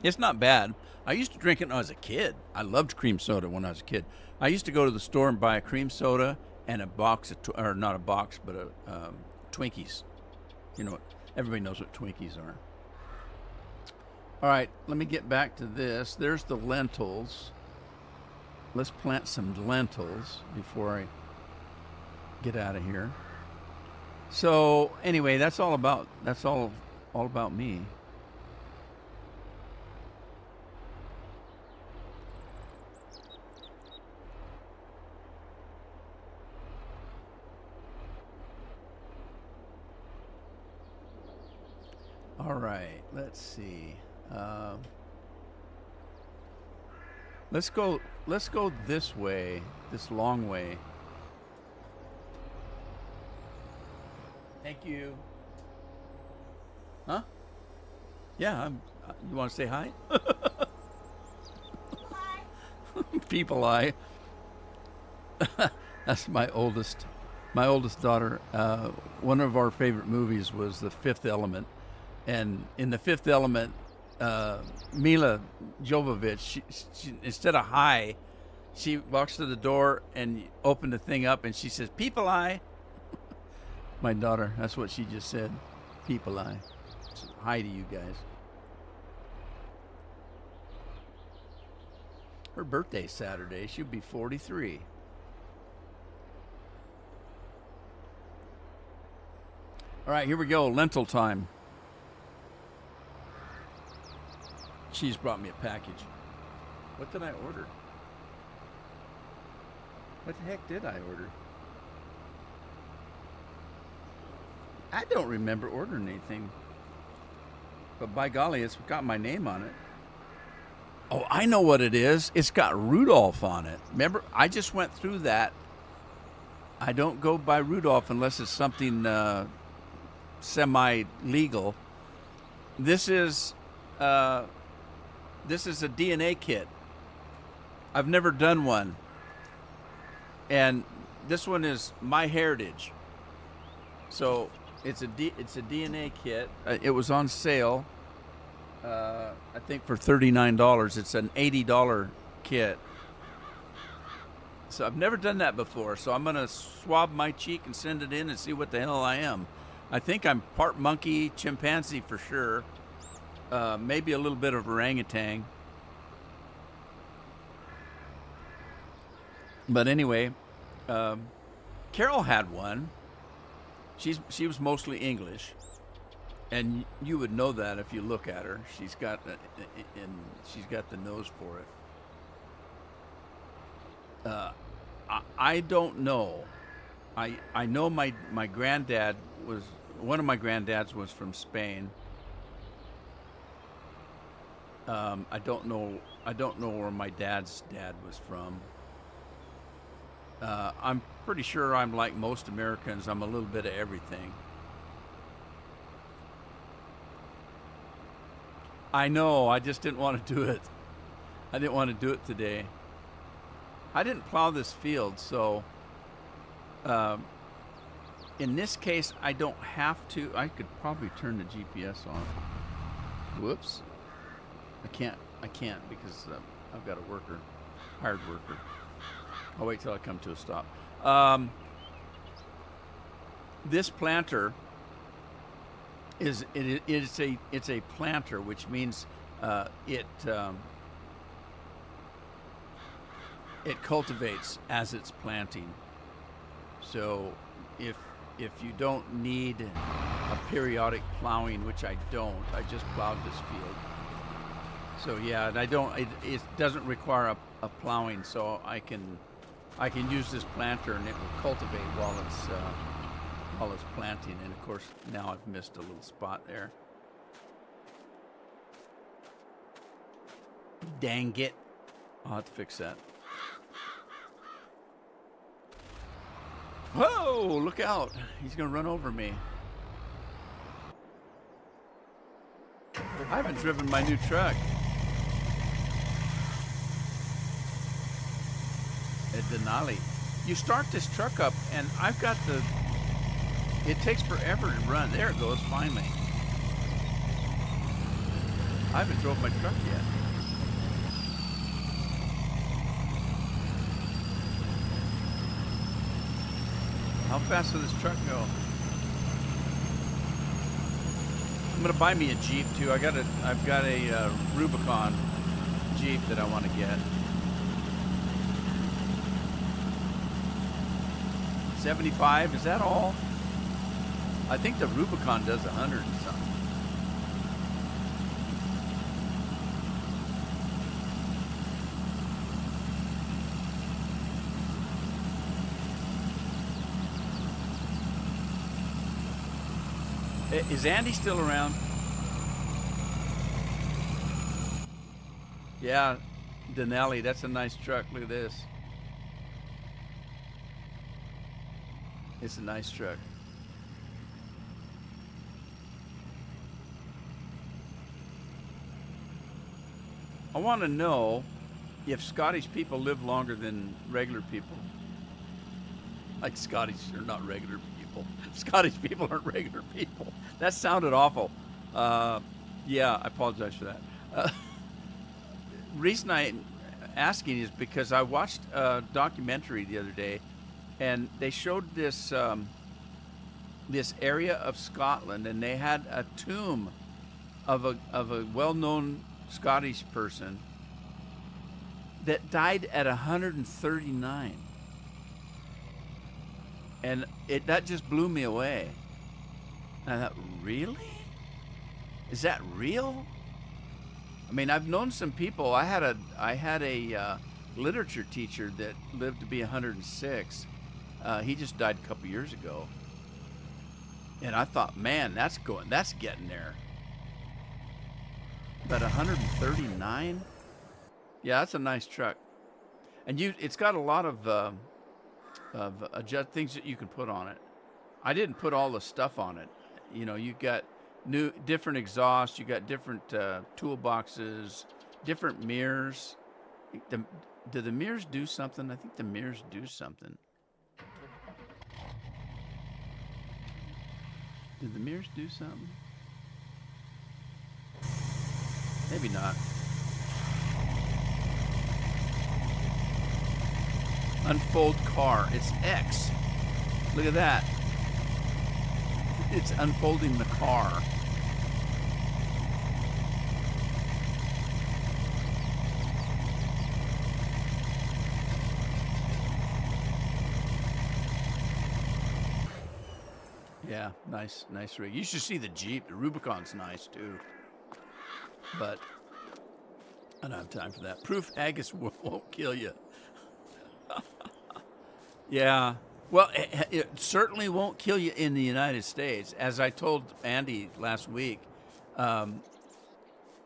It's not bad. I used to drink it when I was a kid. I loved cream soda when I was a kid. I used to go to the store and buy a cream soda and a box of, or not a box, but a Twinkies. You know, everybody knows what Twinkies are. All right, let me get back to this. There's the lentils. Let's plant some lentils before I get out of here. So anyway, that's all about me. All right, let's see. Um, let's go. Let's go this way, this long way. Thank you. Huh? Yeah. You want to say hi? People, I. That's my oldest. My oldest daughter. One of our favorite movies was The Fifth Element, and in The Fifth Element, Mila Jovovich, she instead of hi, she walks to the door and opened the thing up, and she says, "People, I." My daughter, that's what she just said. People, I. So, hi to you guys. Her birthday's Saturday. She'll be 43. All right, here we go. Lentil time. She's brought me a package. What did I order? What the heck did I order? I don't remember ordering anything. But by golly, it's got my name on it. Oh, I know what it is. It's got Rudolph on it. Remember, I just went through that. I don't go by Rudolph unless it's something semi-legal. This is uh, this is a DNA kit. I've never done one, and this one is My Heritage. So it's a DNA kit. It was on sale. I think for $39. It's an $80 kit. So I've never done that before. So I'm gonna swab my cheek and send it in and see what the hell I am. I think I'm part monkey, chimpanzee for sure. Maybe a little bit of orangutan. But anyway, Carol had one. She was mostly English, And you would know that if you look at her. And she's got the nose for it. I don't know. I know my granddad was one of my granddads was from Spain. I don't know where my dad's dad was from. I'm pretty sure I'm like most Americans. I'm a little bit of everything. I know. I just didn't want to do it. I didn't want to do it today. I didn't plow this field, so in this case, I don't have to. I could probably turn the GPS on. Whoops. I can't because I've got a worker, hired worker. I'll wait till I come to a stop. This planter it's a planter, which means it cultivates as it's planting. So if you don't need a periodic plowing, which I don't, I just plowed this field. So yeah, and I don't. It doesn't require a plowing, so I can use this planter and it will cultivate while it's planting. And of course, now I've missed a little spot there. Dang it! I'll have to fix that. Whoa! Look out! He's gonna run over me. I haven't driven my new truck. A Denali. You start this truck up, and I've got it takes forever to run. There it goes, finally. I haven't drove my truck yet. How fast will this truck go? I'm gonna buy me a Jeep too. I've got a Rubicon Jeep that I want to get. 75, is that all? I think the Rubicon does 100 and something. Is Andy still around? Yeah, Denali, that's a nice truck. Look at this. It's a nice truck. I want to know if Scottish people live longer than regular people. Like Scottish are not regular people. Scottish people aren't regular people. That sounded awful. Yeah, I apologize for that. Reason I'm asking is because I watched a documentary the other day, and they showed this this area of Scotland, and they had a tomb of a well-known Scottish person that died at 139, and that just blew me away. And I thought, really? Is that real? I mean, I've known some people. I had a literature teacher that lived to be 106. He just died a couple years ago, and I thought, man, that's getting there. But 139? Yeah, that's a nice truck, and it's got a lot of adjust things that you can put on it. I didn't put all the stuff on it. You know, you got different exhausts, you got different toolboxes, different mirrors. Do the mirrors do something? I think the mirrors do something. Did the mirrors do something? Maybe not. Unfold car. It's X. Look at that. It's unfolding the car. Yeah, nice rig. You should see the Jeep. The Rubicon's nice too, but I don't have time for that. Proof haggis won't kill you. Yeah. Well, it certainly won't kill you in the United States. As I told Andy last week,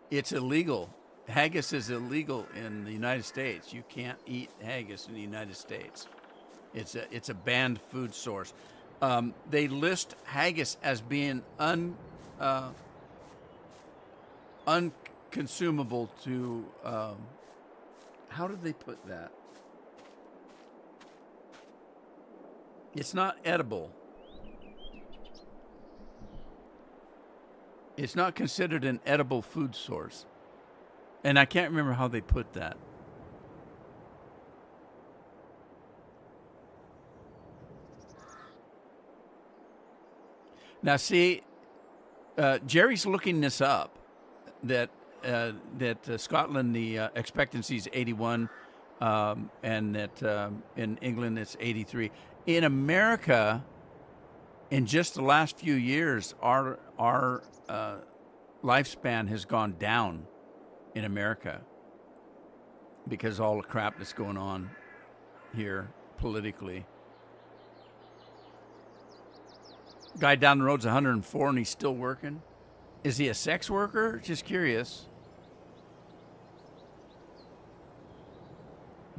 it's illegal. Haggis is illegal in the United States. You can't eat haggis in the United States. It's a banned food source. They list haggis as being unconsumable to. How did they put that? It's not edible. It's not considered an edible food source. And I can't remember how they put that. Now, see, Jerry's looking this up. That Scotland, the expectancy is 81, and that in England it's 83. In America, in just the last few years, our lifespan has gone down in America because all the crap that's going on here politically. Guy down the road's 104 and he's still working. Is he a sex worker? Just curious.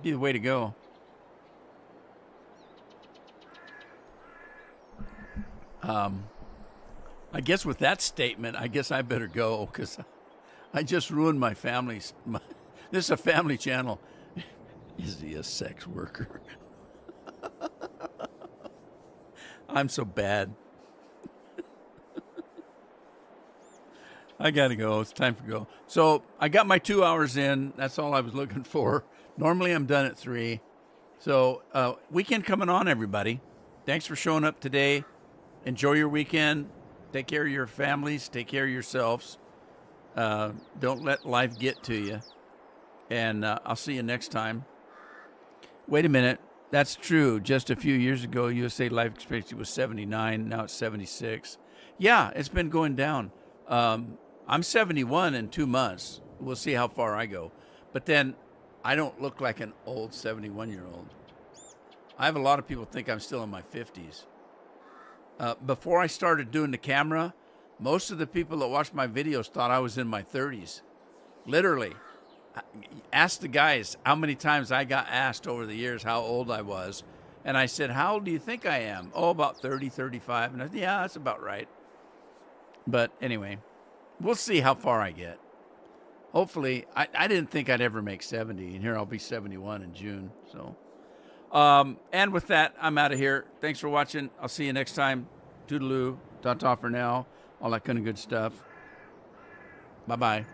Be the way to go. I guess with that statement, I guess I better go because I just ruined my family's. This is a family channel. Is he a sex worker? I'm so bad. I gotta go. It's time to go. So I got my 2 hours in. That's all I was looking for. Normally I'm done at 3. So weekend coming on, everybody. Thanks for showing up today. Enjoy your weekend. Take care of your families. Take care of yourselves. Don't let life get to you. And I'll see you next time. Wait a minute. That's true. Just a few years ago, USA life expectancy was 79. Now it's 76. Yeah, it's been going down. I'm 71 in 2 months. We'll see how far I go. But then I don't look like an old 71-year-old. I have a lot of people think I'm still in my 50s. Before I started doing the camera, most of the people that watched my videos thought I was in my 30s. Literally. Ask the guys how many times I got asked over the years how old I was. And I said, how old do you think I am? Oh, about 30, 35. And I said, yeah, that's about right. But anyway, we'll see how far I get. Hopefully, I didn't think I'd ever make 70. And here I'll be 71 in June. So, and with that, I'm out of here. Thanks for watching. I'll see you next time. Toodaloo. Ta-ta for now. All that kind of good stuff. Bye-bye.